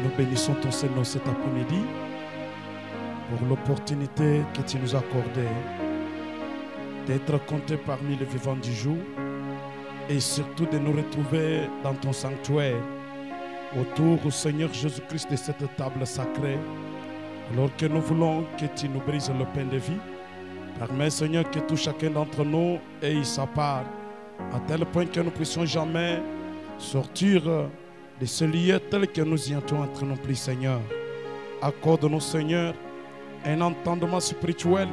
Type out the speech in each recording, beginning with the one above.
Nous bénissons ton Seigneur cet après-midi pour l'opportunité que tu nous as accordée d'être comptés parmi les vivants du jour et surtout de nous retrouver dans ton sanctuaire autour, Seigneur Jésus-Christ, de cette table sacrée, alors que nous voulons que tu nous brises le pain de vie. Permets, Seigneur, que tout chacun d'entre nous ait sa part, à tel point que nous ne puissions jamais sortir de ce lieu tel que nous y étions entre nous, plus, Seigneur. Accorde-nous, Seigneur, un entendement spirituel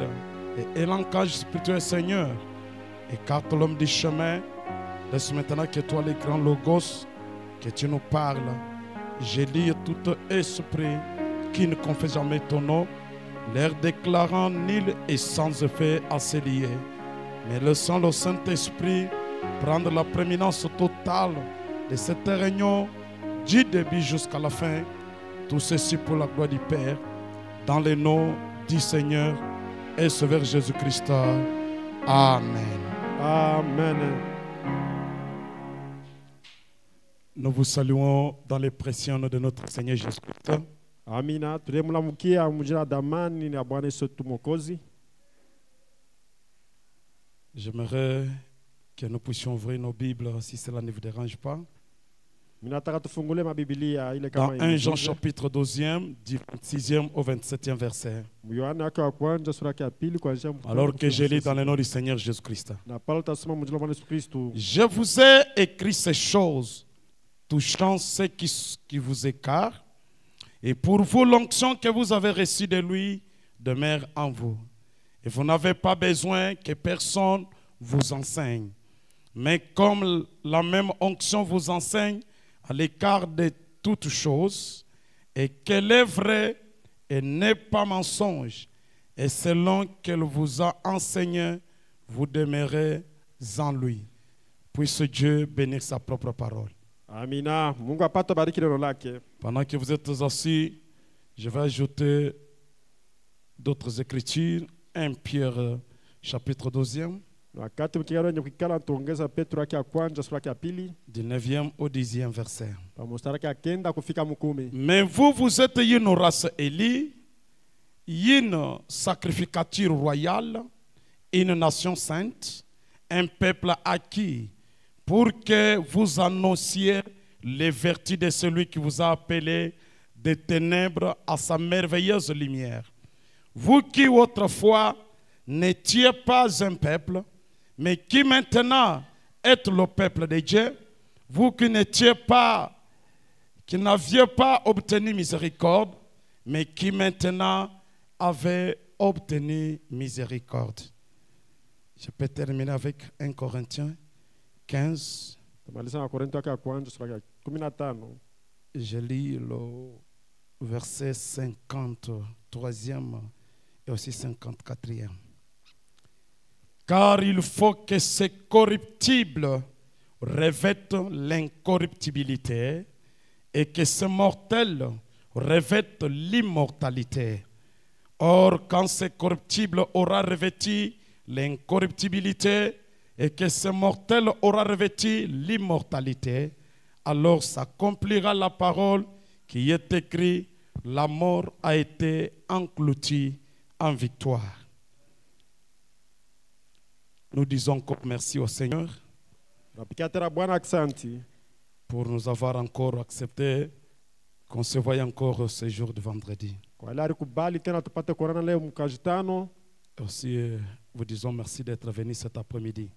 et un langage spirituel, Seigneur. Écarte l'homme du chemin. Laisse maintenant que toi, les grands logos, que tu nous parles. Je lis tout esprit qui ne confesse jamais ton nom, l'air déclarant nul et sans effet à se lier. Mais laissant le Saint-Esprit prendre la prééminence totale de cette réunion du début jusqu'à la fin. Tout ceci pour la gloire du Père, dans le nom du Seigneur et Sauveur Jésus-Christ. Amen. Amen. Nous vous saluons dans les précieux noms de notre Seigneur Jésus-Christ. Amina. Tulimlamukia mjina damani na Bwana Yesu Mwokozi. J'aimerais que nous puissions ouvrir nos Bibles si cela ne vous dérange pas. Minataka tufungule mabibilia ile Dans kama 1 Jean chapitre 12e, du 26e au 27e verset. Yohana yake wa kwanza sura ya pili kuanzia Alors que je lis dans le nom du Seigneur Jésus-Christ. na pale tasoma mjina Bwana Yesu Kristo. Je vous ai écrit ces choses touchant ceux qui vous écartent, et pour vous l'onction que vous avez reçue de lui demeure en vous. Et vous n'avez pas besoin que personne vous enseigne. Mais comme la même onction vous enseigne à l'écart de toutes choses, et qu'elle est vraie et n'est pas mensonge, et selon qu'elle vous a enseigné, vous demeurez en lui. Puisse Dieu bénir sa propre parole. Amina. Mungu apate bariki neno lake. Pendant que vous êtes assis, je vais ajouter d'autres écritures. 1 Pierre chapitre 12e, Wakati mkiaro wenye kukala tuongeza Petro yake ya kwanza sura ya pili du 9e au 10e verset. pamostara yake ya kenda kufika mkumi. Mais vous, vous êtes une race élue, une sacrificature royale, une nation sainte, un peuple acquis, pour que vous annonciez les vertus de celui qui vous a appelé des ténèbres à sa merveilleuse lumière. Vous qui autrefois n'étiez pas un peuple, mais qui maintenant êtes le peuple de Dieu, vous qui n'aviez pas obtenu miséricorde, mais qui maintenant avez obtenu miséricorde. Je peux terminer avec 1 Corinthiens 15. Tumaliza na Korinto yake ya kwanza sura ya 15. Je lis le verset 53e et aussi 54e. Car il faut que ce corruptible revête l'incorruptibilité et que ce mortel revête l'immortalité. Or, quand ce corruptible aura revêtu l'incorruptibilité et que ce mortel aura revêtu l'immortalité, alors s'accomplira la parole qui est écrite: la mort a été engloutie en victoire. Nous disons encore merci au Seigneur Napikia tena Bwana aksanti pour nous avoir encore accepté qu'on se voie encore ce jour de vendredi. kwa ile alikubali tena tupate kuonana leo mkajitano, Aussi, vous disons merci d'être venu cet après-midi.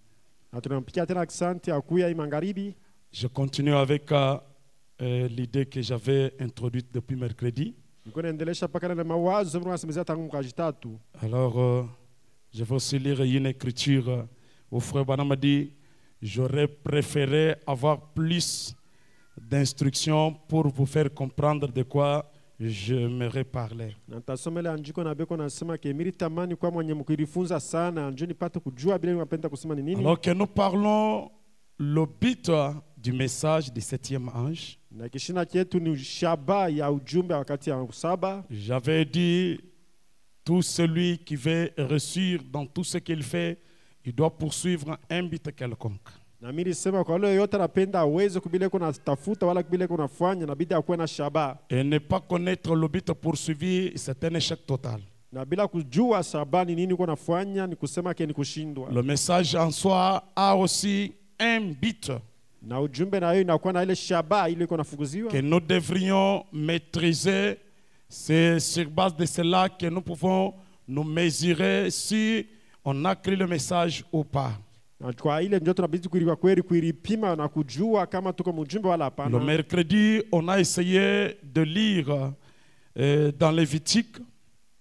na tunampikia tena aksanti akuya hii magharibi. Je continue avec l'idée que j'avais introduite depuis mercredi. Niko naendelesha paka na mawazo mnasemezea tangu mkajitatu. Alors, je vais aussi lire une écriture où frère Branham m'a dit: j'aurais préféré avoir plus d'instructions pour vous faire comprendre de quoi j'aimerais parler. Na nitasoma ile andiko na beko nasema ke mimi tamani kwa mwenye mkirifunza sana njoo nipate kujua bila napenda kusema ni nini. Alors que nous parlons le but du message du 7e ange, Na kishina chetu ni shaba ya ujumbe wakati ya saba. j'avais dit tout celui qui veut réussir dans tout ce qu'il fait, il doit poursuivre un but quelconque. Na mimi nilisema kwa leo yote anapenda aweze kubile kuna tafuta wala kubile kuna fanya na bidii akuwe na shaba. Et ne pas connaître le but poursuivi, c'est un échec total. Na bila kujua shaba ni nini uko nafanya ni kusema ke ni kushindwa. Le message en soi a aussi un but Na ujumbe na hiyo inakuwa na ile shaba ile iko nafukuziwa. que nous devrions maîtriser. C'est sur base de cela que nous pouvons nous mesurer si on a cru le message ou pas. Na kwa ile ndio tunabidi kuiliwa kweli kuilipima na kujua kama tuko mjumbe wala Le hapana. mercredi, on a essayé de lire dans Lévitique.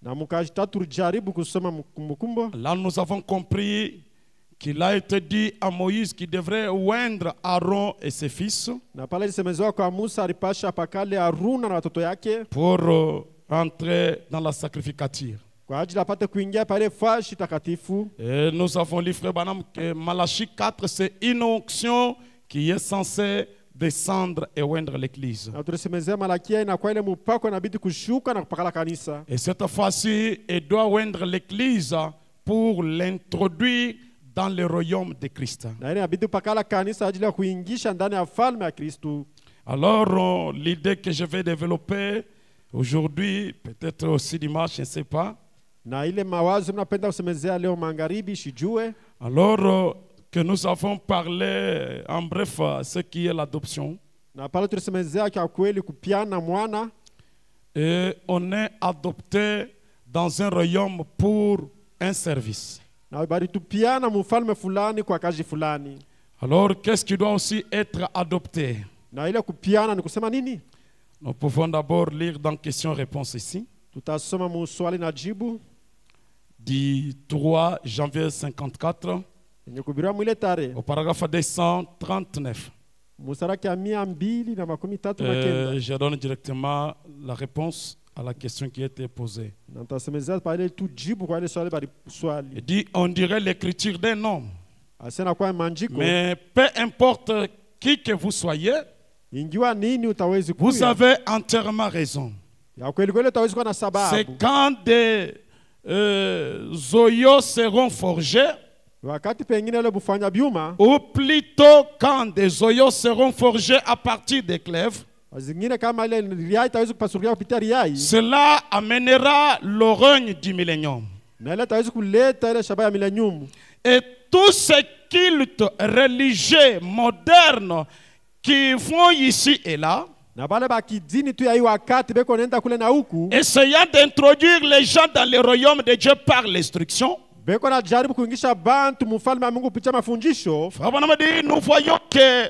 Na mkajita tulijaribu kusoma Kumbukumbu. Là, nous avons compris qu'il a été dit à Moïse qu'il devrait oindre Aaron et ses fils Na pale ilisemezewa kwa Musa alipasha pakale Haruna na watoto yake pour entrer dans la sacrificature. kwa ajili apate kuingia pale fashi takatifu. Et nous avons lu, frère Branham, que Malachie 4, c'est une onction qui est censée descendre et oindre l'église. Na tulisemezea Malakia inakuwa ile mpako inabidi kushuka na kupakala kanisa. Et cette fois-ci, elle doit oindre l'église pour l'introduire dans le royaume de Christ. Na ile inabidi kupakala kanisa ajili ya kuingisha ndani ya falme ya Kristo. Alors, l'idée que je vais développer aujourd'hui, peut-être aussi dimanche, je ne sais pas. Na ile mawazo mnapenda kusemezea leo magharibi sijue. Alors que nous avons parlé en bref ce qui est l'adoption. Na pale tulisemezea kwa kweli kupiana mwana. Et on est adopté dans un royaume pour un service. Na bali tupiana mfalme fulani kwa kazi fulani. Alors qu'est-ce qui doit aussi être adopté? Na ile kupiana ni kusema nini? Nous pouvons d'abord lire dans question-réponse ici. Tutasoma muswali na jibu. Du 3 janvier 54 Yenye kuhubiriwa mwile tarehe. au paragraphe 239. Musaraki ya 239. Je donne directement la réponse à la question qui a été posée. Na nitasemezea pale tu jibu kwa ile swali bali swali. Il dit, on dirait l'écriture d'un homme. Asena kwa manjiko. Mais peu importe qui que vous soyez, Ingiwa nini utawezi vous kuya. avez entièrement raison. Ya kweli kweli utawezi kuwa na C'est sababu. quand des zoyos seront forgés, Wakati pengine ile bufanya biuma. ou plutôt quand des zoyos seront forgés à partir des clèves, Zingine kama ile riai itawezi kupasuria kupitia riai. cela amènera le règne du millénium. Na ile itawezi kuleta ile shaba ya milenium. Et tous ces cultes religieux modernes qui vont ici et là, Na bale bakidini tu ya hii wakati beko nenda kule na huku. essayant d'introduire les gens dans le royaume de Dieu par l'instruction, Beko na jaribu kuingisha bantu mfalme wa Mungu kupitia mafundisho. Frère Branham dit, nous voyons que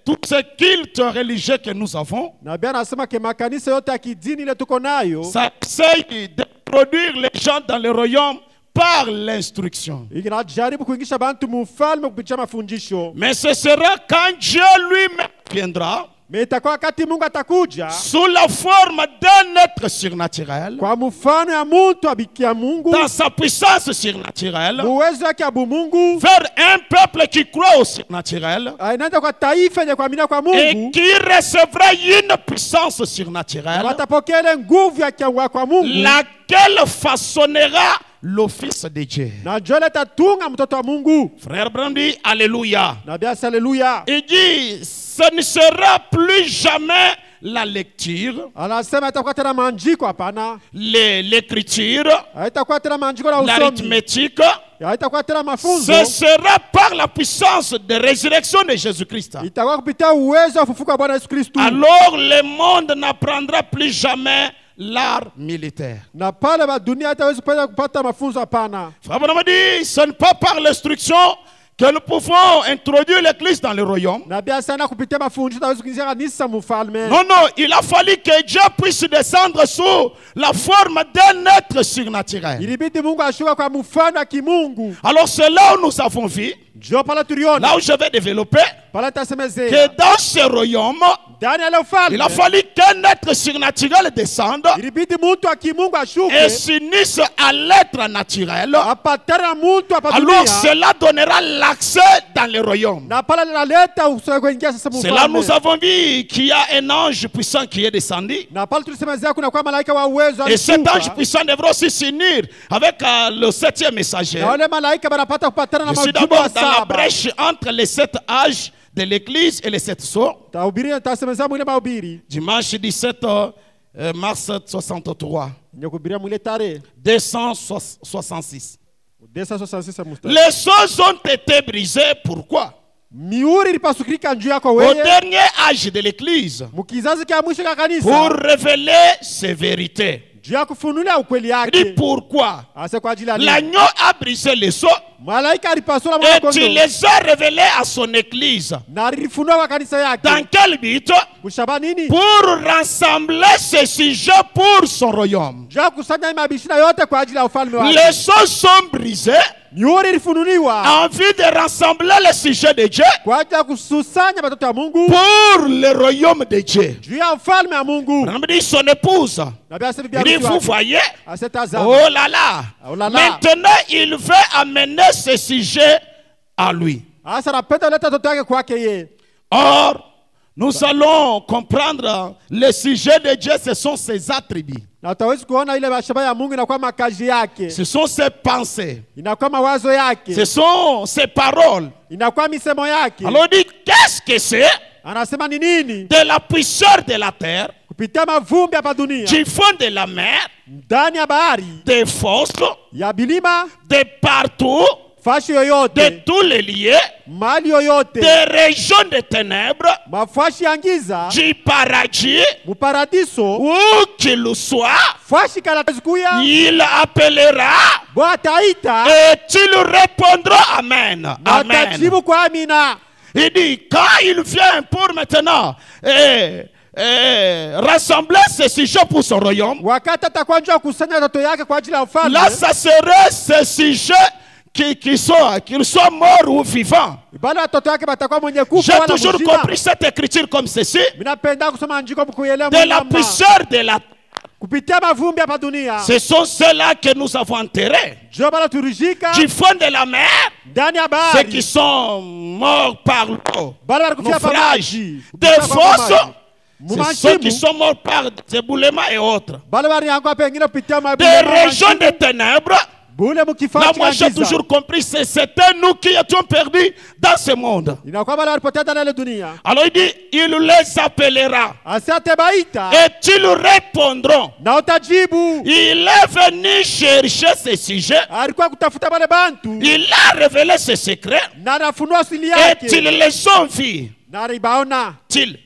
tous ces cultes religieux que nous avons, Na bia anasema ke makanisa yote ya kidini ile tuko nayo. ça essaye d'introduire les gens dans le royaume par l'instruction. Inajaribu kuingisha bantu mfalme kupitia mafundisho. Mais ce sera quand Dieu lui-même viendra, Me itakuwa wakati Mungu atakuja sous la forme d'un être surnaturel, kwa mfano ya mtu abikia Mungu, dans sa puissance surnaturelle, uwezo wake abu Mungu, vers un peuple qui croit au surnaturel ainaenda kwa taifa yenye kuamini kwa et Mungu, qui recevra une puissance surnaturelle, watapokea ile nguvu ya kiangwa kwa Mungu, laquelle façonnera l'office de Dieu. na jole tatunga mtoto wa Mungu. Frère Branham dit Alléluia. Na bia haleluya. Il dit, ce ne sera plus jamais la lecture, Anasema itakuwa tena manjiko hapana. l'écriture, Haitakuwa tena manjiko na usomi. l'arithmétique. Haitakuwa tena mafunzo. Ce sera par la puissance de résurrection de Jésus-Christ. Itakuwa kupitia uwezo wa ufufuko wa Bwana Yesu Kristo. Alors le monde n'apprendra plus jamais l'art militaire. Na pale ba dunia hatawezi kupata mafunzo hapana. Frère Branham dit, ce n'est pas par l'instruction que nous pouvons introduire l'église dans le royaume. Na bia sana kupitia mafundisho hatawezi kuingia kanisa mfalme. Non, non, il a fallu que Dieu puisse descendre sous la forme d'un être surnaturel. Ilibidi Mungu ashuka kwa mfano wa kimungu. Alors c'est là où nous avons vu, Ndio pale tuliona. là où je vais développer, Pale tasemezea. que dans ce royaume, ndani ya ile ufalme il a fallu qu'un être surnaturel descende ilibidi mtu wa kimungu et ashuke s'unisse à l'être naturel. apatane na mtu hapa Alors dunia, cela donnera l'accès dans le royaume. na pale linaleta uso kuingia sasa Cela nous mfalme. avons vu qu'il y a un ange puissant qui est descendu. Na pale tulisema zia kuna kwa malaika wa uwezo Et cet ange alishuka, puissant devra aussi s'unir avec le septième messager. na wale malaika wanapata kupatana na Je suis majumbe d'abord wa dans la saba. brèche entre les 7 âges de l'église et les 7 sceaux. Tahubiria tasemeza mwile mahubiri Dimanche 17 mars 63, nyokubiria mwile tarehe 266. desa 66 mustari. Les sceaux ont été brisés. Pourquoi? Miuri ilipasukirika njuu yako Au wewe dernier âge de l'église, mukizazi kia mwisho ka pour kanisa révéler ses vérités. juu ya kufunulia ukweli Il dit yake. pourquoi? Ase kwa ajili ya nini? L'agneau a brisé les sceaux Malaika alipasula mwana et il kondoo les a révélés à son église. na alifunua kwa kanisa Dans yake. quel but? Kushaba nini? Pour rassembler ces sujets pour son royaume. Juu ya kusanya mabishina yote kwa ajili ya ufalme wake. Les sceaux sont brisés Miuri ilifunuliwa en vue de rassembler les sujets de Dieu kwa ajili ya kususanya watoto wa Mungu pour le royaume de Dieu. juu ya ufalme wa Mungu. On dit son épouse. Na bia sebi Il dit, vous voyez, asetazama. oh là là. Oh là là. Maintenant, il veut amener ce sujet à lui. Asa napenda leta watoto wake kwake yeye. Or, nous allons comprendre le sujet de Dieu, ce sont ses attributs. Na utawezi kuona ile mashamba ya Mungu inakuwa makazi yake. Ce sont ses pensées. Inakuwa mawazo yake. Ce sont ses paroles. Inakuwa misemo yake. Alors on dit, qu'est-ce que c'est? Anasema ni nini? De la puisseur de la terre, Kupitia mavumbi hapa dunia, du fond de la mer, ndani ya bahari, des fosses, ya bilima, de partout, fashi de yoyote, tous les lieux, mali yoyote, des régions de ténèbres, mafashi ya giza, du paradis, muparadiso, où qu'il soit, fashi kalatazikuya, il appellera Bwana ataita et il répondra Amen. na Amen. atajibu kwa amina. Il dit, quand il vient pour maintenant rassembler ces sujets pour son royaume, Wakati atakuwa njoo kusanya watoto yake kwa ajili ya ufalme, là, ça serait ces sujets qu'ils soient morts ou vivants. bado watoto yake batakuwa mwenye kufa J'ai wala toujours mzima. compris cette écriture comme ceci. Minapenda kusoma andiko mkuelewa De la puisseur de la... kupitia mavumbi hapa dunia. Ce sont ceux-là que nous avons enterrés. Njoo bado turijika Du fond de la mer, ndani ya ceux bahari. qui sont morts par l'eau, Bado walikufia pa naufrage, maji. des Kufa kwa fosses, maji. c'est ceux qui Mumashimu. sont morts par des éboulements et autres. Bado waliangua pengine kupitia Des régions maji. de ténèbres. Bule Là, mkifachi moi, j'ai giza. toujours compris, c'était nous qui étions perdus dans ce monde. Inakuwa bado walipotea ndani ya ile dunia. Alors il dit, il les appellera Asante baita et ils répondront. na utajibu. Il est venu chercher ces sujets. Alikuwa kutafuta wale bantu Il a révélé ses secrets na anafunua asili et yake ils les ont vus. na alibaona Til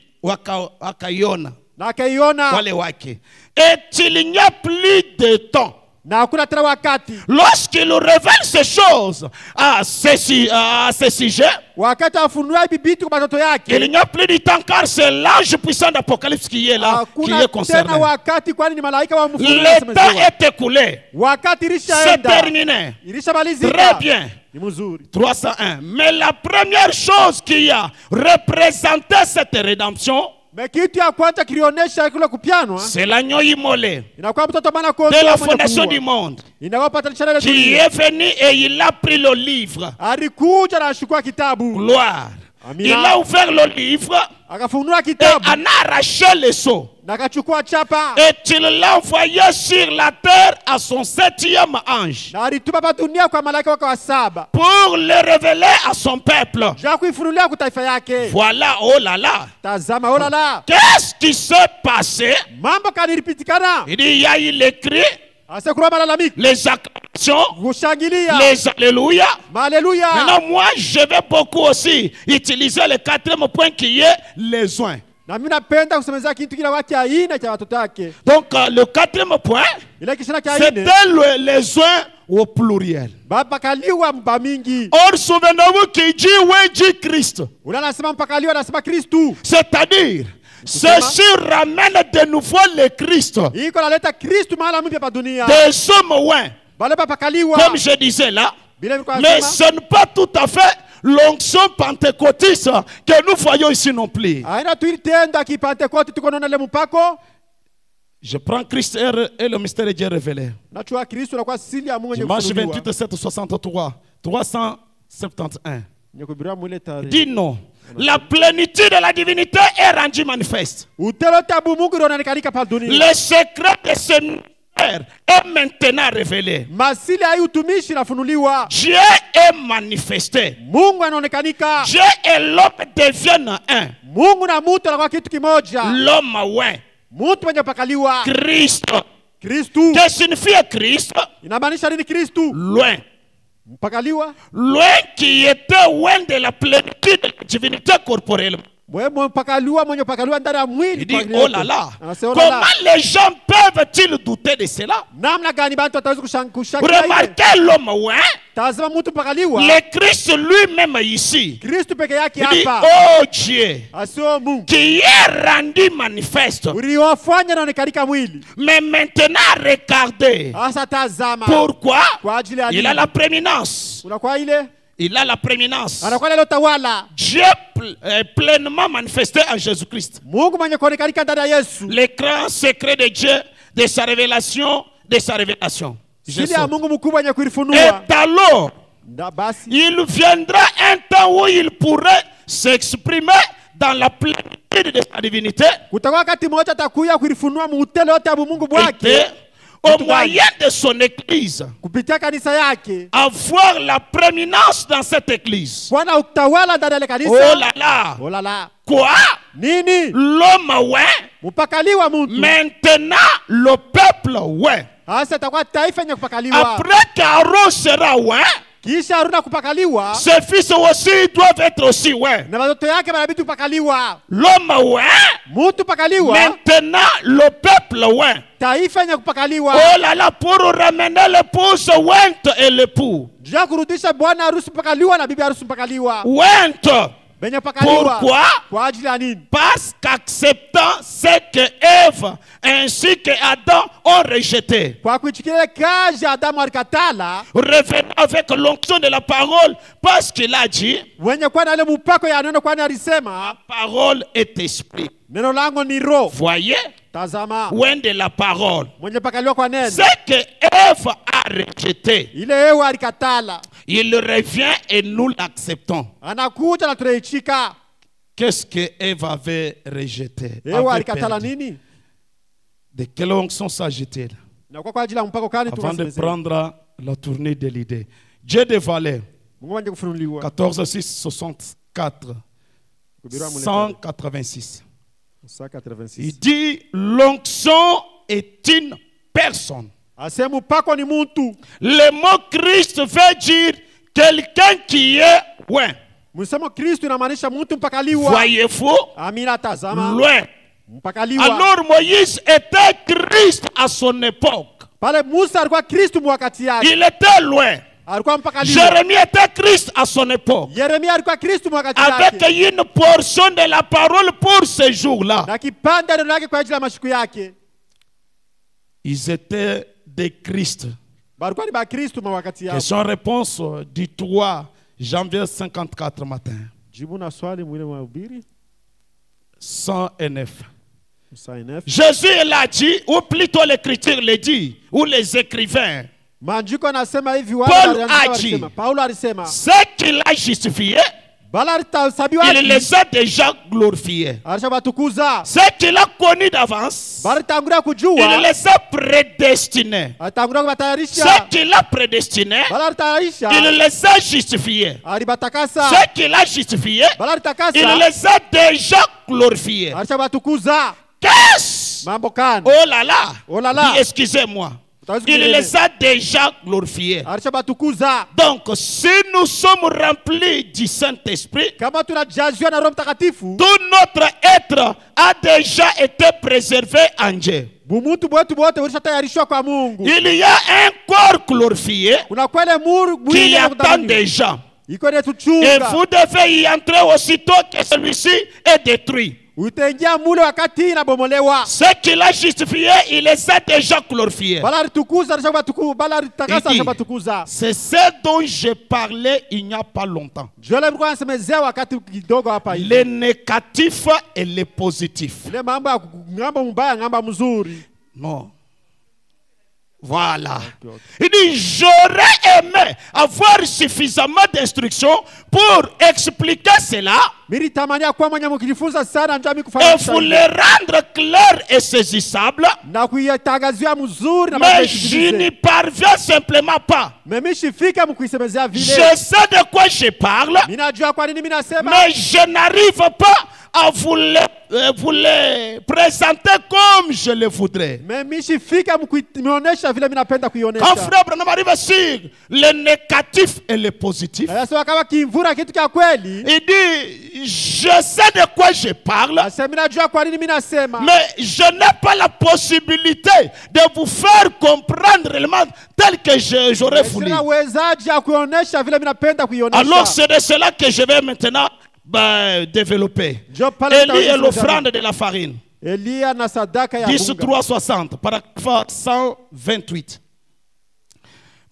wakaiona na akaiona wale wake. Et il n'y a plus de temps. na hakuna tena wakati. Lorsqu'il révèle ces choses à ces sujets, Wakati afunua hivi vitu kwa watoto yake, il n'y a plus de temps car c'est l'ange puissant d'Apocalypse qui est là, qui hakuna est tena concerné. wakati, kwani ni malaika wa mfunuo Le temps wamesemezewa. est écoulé. Wakati C'est ilishaenda, terminé. ilishamalizika. Très bien. Ni mzuri. 301. Mais la première chose qui a représenté cette rédemption, Mais kitu ya kwanza kilionyesha kule kupianwa c'est l'agneau immolé inakuwa mtoto mwana de kondoo la mwenye fondation kuua. du monde Inakuwa patanisha ile qui dunia. est venu et il a pris le livre. Alikuja na ashukua kitabu, Gloire. Amina. Il a ouvert le livre akafunua et kitabu en a arraché les sceaux. na akachukua chapa Et il l'a envoyé sur la terre à son 7e ange na alituma hapa dunia kwa malaika wake wa saba pour le révéler à son peuple. ja kuifunulia kwa taifa yake. Voilà, oh là là. Tazama, oh la la, Qu'est-ce qui s'est passé? mambo kanilipitikana. Il dit, il y a eu les cris, Asekura malalamiki, les acclamations, kushangilia, les alléluia. haleluya. Maintenant, moi, je vais beaucoup aussi utiliser le 4e point qui est les soins. Na mimi napenda kusemezea kitu kila wake aina cha watoto wake. Donc, le 4e point, Ile kishina cha aina c'était les soins au pluriel. baba kaliwa mba mingi. Or, souvenez-vous qui dit, oui, dit Christ. Ule anasema mpakaliwa, anasema Kristu. C'est-à-dire, ceci ramène de nouveau le Christ. Iko naleta Kristu mahala mpya pa dunia. Des hommes, ouais. Bale papakaliwa. Comme je disais là. Bila vilikuwa Mais anasema, ce n'est pas tout à fait l'onction pentecôtiste que nous voyons ici non plus. aina tuitenda kipentekote tuko naona le mpako Je prends Christ et le mystère de Dieu révélé. nachua Kristo na kwa sili ya Mungu Dimanche 28 763 371. nyekubira mwile tare Dis non. La plénitude de la divinité est rendue manifeste. utelo tabu Mungu ronaonekanika pa dunia Le secret de ce mystère est maintenant révélé. masili ya utumishi nafunuliwa Dieu est manifesté. Mungu anaonekanika Dieu et l'homme deviennent un. Mungu na mtu anakuwa kitu kimoja L'homme, ouais. mtu mwenye pakaliwa Christ. Kristu Que signifie Christ? inamaanisha nini Kristu Loin. mpakaliwa Loin qui était loin de la plénitude de la divinité corporelle. mwenye mpakaliwa ndani ya Il mwili dit, kwa oh yote. là là, Anasema, oh là là. comment les gens peuvent-ils douter de cela? namna gani bantu wataweza kushakia ile Remarquez l'homme, ouais. tazama mtu mpakaliwa Le Christ lui-même ici. Kristu peke yake Il dit, hapa oh Dieu, asio Mungu qui est rendu manifeste. uliwafanya naonekanika mwili Mais maintenant, regardez. hasa tazama Pourquoi? kwa ajili ya Il a la prééminence. unakuwa ile Il a la prééminence. anakuwa ile utawala Dieu est pleinement manifesté en Jésus-Christ. Mungu mwenye kuonekanika ndani ya Yesu Les grands secrets de Dieu, de sa révélation, de sa révélation. Je siri ya saute. Mungu mkubwa mwenye Et kuifunua alors, basi il viendra un temps où il pourrait s'exprimer dans la plénitude de sa divinité. kutakuwa wakati mmoja atakuya kuifunua muutele yote ya Mungu Et bwake au moyen de son église, kupitia kanisa yake avoir la prééminence dans cette église. kuwa na utawala ndani ya ile Oh kanisa là là. oh la la Quoi? nini L'homme, ouais. mpakaliwa mtu Maintenant, le peuple, ouais. hasa itakuwa taifa yenye kupakaliwa Après qu'Aaron sera, ouais. kisha Haruna kupakaliwa Ses fils aussi doivent être aussi, ouais. na watoto yake wanabidi kupakaliwa L'homme, ouais. mtu pakaliwa Maintenant, le peuple, ouais. taifa yenye kupakaliwa Oh là là, pour ramener l'épouse ointe et l'époux. juu ya kurudisha bwana harusi mpakaliwa na bibi harusi mpakaliwa Ointe. benye pakaliwa Pourquoi? kwa ajili ya nini Parce qu'acceptant ce que Ève ainsi que Adam ont rejeté. kwa kuichikilia kazi Adamu alikatala Revenons avec l'onction de la parole parce qu'il a dit, wenye kuwa na ile mpako ya neno kwani alisema parole est esprit. neno langu ni roho Voyez, tazama loin de la parole. mwenye pakaliwa kwa neno Ce que Ève a rejeté, ile Ewa alikatala il revient et nous l'acceptons. anakuja na tunaichika Qu'est-ce que Ève avait rejeté? Ewa Avait alikatala perdu. nini De quelle onction s'agit-il? na kwa ajili ya mpako kani Avant de tunasemezea prendre la tournée de l'idée. Dieu dévalait Mungu mwenye kufunuliwa 14 6 64 Kubirwa mule 186. Saka Il 86 dit l'onction est une personne. asema mpako ni mtu Le mot Christ veut dire quelqu'un qui est loin. msemo Kristo inamaanisha mtu mpakaliwa Voyez-vous? amina tazama Loin. mpakaliwa Alors Moïse était Christ à son époque. pale Musa alikuwa Kristo mwakati yake Il était loin. alikuwa mpakaliwa Jérémie était Christ à son époque. Yeremia alikuwa Kristo mwakati Avec yake une portion de la parole pour ce jour-là. na kipande neno lake kwa ajili ya mashiku yake Ils étaient des Christ. balikuwa ni ba Kristo mwakati yao Question-réponse du 3 janvier 54 matin. jibu na swali mwile mahubiri 109. Musa 9 Jésus l'a dit, ou plutôt l'écriture le dit, ou les écrivains. maandiko anasema hivi Paul wale a walisema dit. Paulo alisema Ce qu'il a justifié, bala alitasabiwa il les a déjà glorifiés. alishabatukuza Ce qu'il a connu d'avance, bala alitangulia il kujua les a prédestinés. alitangulia Ce kubatayarisha qu'il a prédestiné, bala alitayarisha il les a justifiés. alibatakasa Ce qu'il a justifié, bala il alitakasa les a déjà glorifiés. alishabatukuza Qu'est-ce? mambo kani Oh là là! Oh là là. Dis, excusez-moi. Utaweza Il kuelewa. les a déjà glorifiés. alishabatukuza Donc, si nous sommes remplis du Saint-Esprit, kama tunajaziwa na Roho Mtakatifu tout notre être a déjà été préservé en Dieu. bumuntu bwetu bote ulishatayarishwa kwa Mungu Il y a un corps glorifié kuna kwele qui mwili ya attend kutamani des gens. iko ile Et tuchunga vous devez y entrer aussitôt que celui-ci est détruit. utaingia mule wakati inabomolewa. Ce qu'il a justifié, il les a déjà glorifiés. Bala alitukuza na batukuza, bala alitakasa Il na dit, batukuza. c'est ce dont j'ai parlé il n'y a pas longtemps. Jole mlikuwa anasemezea wakati kidogo hapa hivi. Les négatifs et les positifs. Ile mambo ya ngamba mbaya ngamba mzuri. Non. Voilà. Okay. Il dit, j'aurais aimé avoir suffisamment d'instructions pour expliquer cela Militamania kwa mwenye mkijifunza sana njoo et mikufanya. vous les rendre clairs et saisissables. Na kuitangazia mzuri na Mais je n'y parviens simplement pas. Mimi shifika mkuisemezea Je vile. sais de quoi je parle, Ninajua kwa nini mimi nasema. mais je n'arrive pas à vous les présenter comme je le voudrais. Mimi shifika mkuionyesha vile mimi napenda Quand kuionyesha. frère Branham arrive sur les négatifs et les positifs, Sasa kama kimvura kitu cha kweli. il dit, je sais de quoi je parle, Sasa mimi najua kwa nini mimi nasema. mais je n'ai pas la possibilité de vous faire comprendre réellement tel que j'aurais voulu. Sina uwezaji ya kuionyesha vile mimi napenda kuionyesha. Alors c'est de cela que je vais maintenant développer. Élie et l'offrande de la farine. Elia na sadaka ya 10, bunga. 360, paragraphe 128.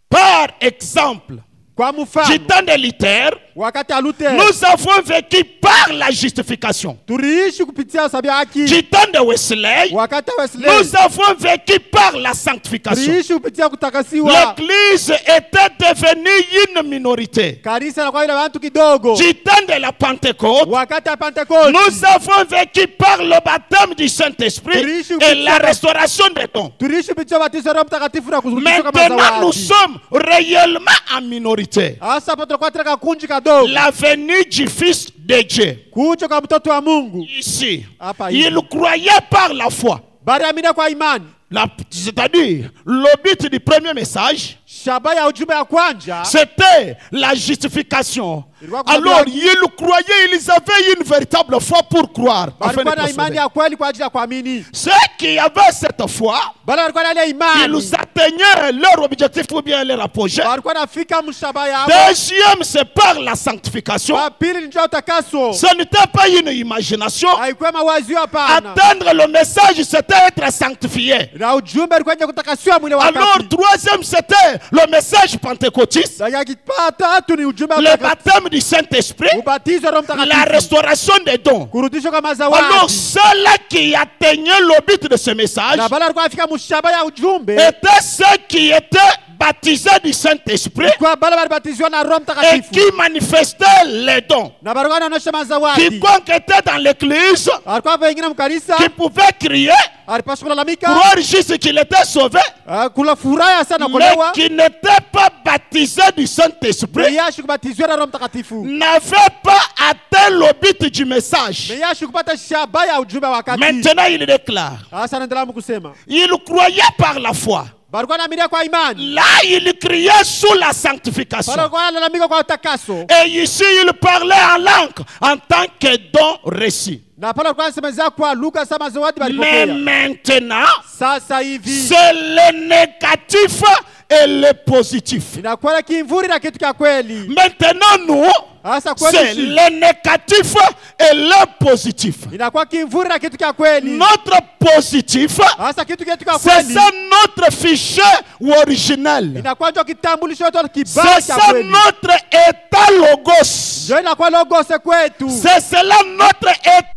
Par exemple, Kwa du mfano, temps de Luther, wakati ya Luther, nous avons vécu par la justification. tuliishi kupitia sabia haki. Du temps de Wesley, Wakati ya Wesley, nous avons vécu par la sanctification. tuliishi kupitia kutakasiwa. L'Église était devenue une minorité. Kanisa na kwa ile watu kidogo. Du temps de la Pentecôte, Wakati ya Pentecoste, nous avons vécu par le baptême du Saint-Esprit et la restauration des dons. tuliishi kupitia batizo Roho Mtakatifu na kuzurudishwa kama Maintenant, nous zawadi. sommes réellement en minorité. Hasa hapo tulikuwa tunataka kunji kadogo. La venue du Fils de Dieu. Kuja kwa mtoto wa Mungu. Ici, Hapa il hivi. croyait par la foi. Baada ya mina kwa imani. C'est-à-dire, le but du premier message, Shaba ya ujumbe ya kwanja. c'était la justification. Alors, ils croyaient, ils avaient une véritable foi pour croire. Afin Balikuwa na d'être imani sauvés. ya kweli kwa ajili ya kuamini. Ceux qui avaient cette foi, Bala walikuwa na ile imani. ils atteignaient leur objectif ou bien leur apogée. Walikuwa nafika mshaba yao. Deuxième, c'est par la sanctification. Wa pili njoo utakaso. Ce n'était pas une imagination. Haikuwa mawazio hapana. Atteindre le message, c'était être sanctifié. Na ujumbe ulikuwa nje kutakasiwa mwile wakati. Alors, troisième, c'était le message pentecôtiste, Dakia kipata ni ujumbe le baptême du Saint-Esprit, ubatizo Roho la Mtakatifu. restauration des dons. Kurudishwa kama Alors, zawadi. ceux-là qui atteignaient le but de ce message Na bala walikuwa nafika mshaba ya ujumbe. étaient ceux qui étaient baptisés du Saint-Esprit Kwa bala walibatizwa na Roho et Mtakatifu. qui manifestaient les dons. Na bala wanaonyesha mazawadi. Quiconque était dans l'église, Alikuwa wengine mkanisa. qui pouvait crier, Alipaswa kulalamika. croire juste qu'il était sauvé, Kula furaha sana mais kulewa. qui n'était pas baptisé du Saint-Esprit, Meyashi kubatizwa na Roho Mtakatifu. n'avait pas atteint le but du message. Meyashi kupata shaba ya ujumbe wakati. Maintenant, il déclare, Sasa anaendelea kusema. il croyait par la foi. Balikuwa naaminia kwa imani. Là, il criait sous la sanctification. Balikuwa wanalalamika kwa utakaso. Et ici, il parlait en langue en tant que don reçu. Na pale alikuwa anasemezea kwa lugha sama zawadi Mais walipokea. maintenant, Sasa hivi c'est le négatif et le positif. inakuwa kimvuri na kitu cha kweli. Maintenant, nous, Sasa c'est kweli le négatif et le positif. inakuwa kimvuri na kitu cha kweli. Notre positif, Sasa kitu cha c'est kweli ça notre fichier original. inakuwa ndio kitambulisho chetu C'est kibaya cha ça kweli. notre état logos. Ndio inakuwa logos kwetu. C'est cela notre état.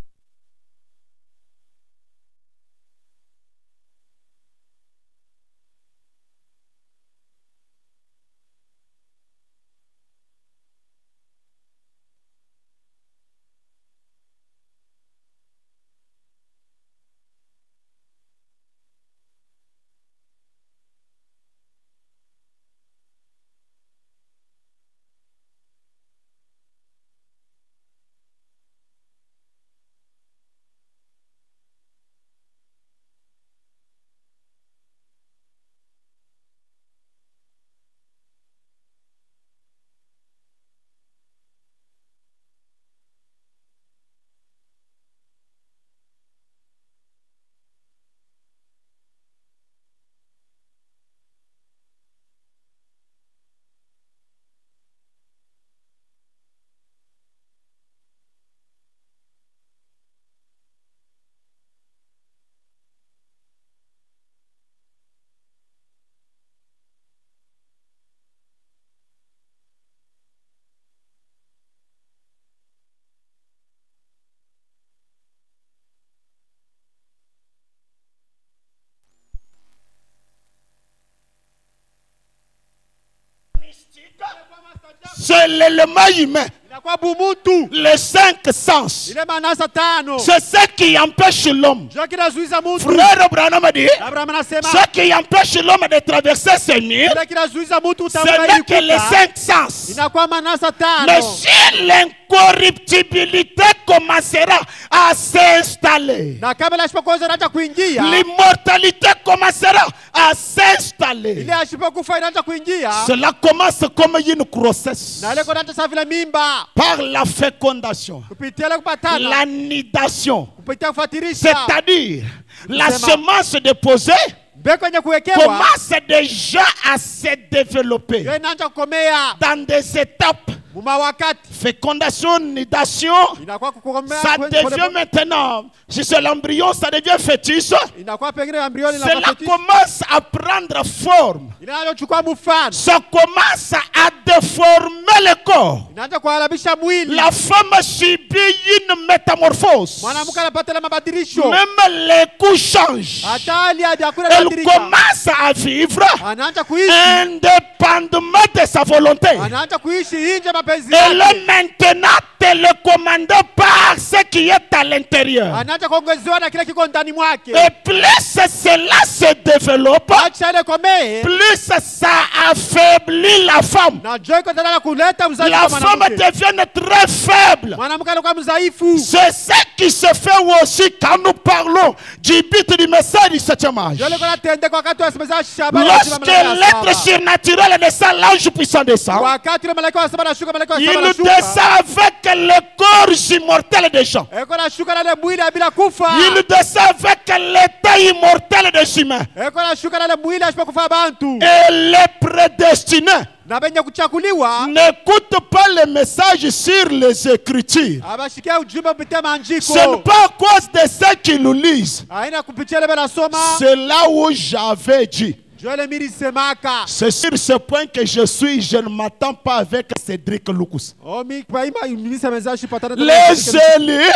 C'est l'élément humain. Inakuwa bumutu. Les 5 sens. Ile manasa tano. C'est ce qui empêche l'homme. Ndio kinazuiza mtu. Frère Branham dit, Abraham anasema. ce qui empêche l'homme de traverser ces murs, Ile kinazuiza mtu ce n'est que les 5 sens. Inakuwa manasa tano. Mais si l'incorruptibilité commencera à s'installer, Na kabla asipokuanza hata kuingia. l'immortalité commencera à s'installer. Ile asipokufa inaanza kuingia. Cela commence comme une grossesse. Na ile kwanza sawa vile mimba. Par la fécondation, Kupitia ile kupatana. l'anidation, Kupitia kufuatirisha. c'est-à-dire la semence déposée Mbegu yenye kuwekewa. commence déjà à se développer Yeye inaanza kukomea. dans des étapes. Muma wakati. Fécondation, nidation, Inakuwa kukomea. ça devient maintenant, si c'est l'embryon, ça devient fœtus. Inakuwa pengine embrioni na Cela fetus. commence à prendre forme. Inayochukua mfano. Ça commence à déformer le corps. Inaanza kuharibisha mwili. La femme subit une métamorphose. Mwanamke anapata ile mabadilisho. Même les coups changent. Hata hali ya chakula Elle inabadilika. commence à vivre Anaanza kuishi. indépendamment de sa volonté. Anaanza kuishi nje mapenzi Elle yake. est maintenant télécommandée par ce qui est à l'intérieur. Anaanza kuongezewa na kile kiko ndani mwake. Et plus cela se développe, Acha ile komee. plus ça affaiblit la femme. Na joy iko tena kuleta mzazi La kwa femme mwanamke. devient très faible. Mwanamke anakuwa mdhaifu. C'est ce qui se fait aussi quand nous parlons du but du message du 7e âge. Jole kwa tende kwa wakati wa semeza Shabani. Lorsque l'être surnaturel descend, l'ange puissant descend, Wakati ile malaika wa saba na shuka, malaika wa saba il na descend shuka. avec le corps immortel des gens. Eko na shuka na ile mwili bila kufa. Il descend avec l'état immortel des humains. Eko na shuka na ile mwili asipokufa bantu. Et les prédestinés Na benye kuchakuliwa. n'écoutent pas les messages sur les Écritures. Abashikia ujumbe kupitia maandiko. Ce n'est pas à cause de ceux qui nous lisent. Haina kupitia ile nasoma. C'est là où j'avais dit. Jole miri semaka. C'est sur ce point que je ne m'attends pas avec Cédric Lucas. Omi kwa ima mimi semeza shipatana. Les élus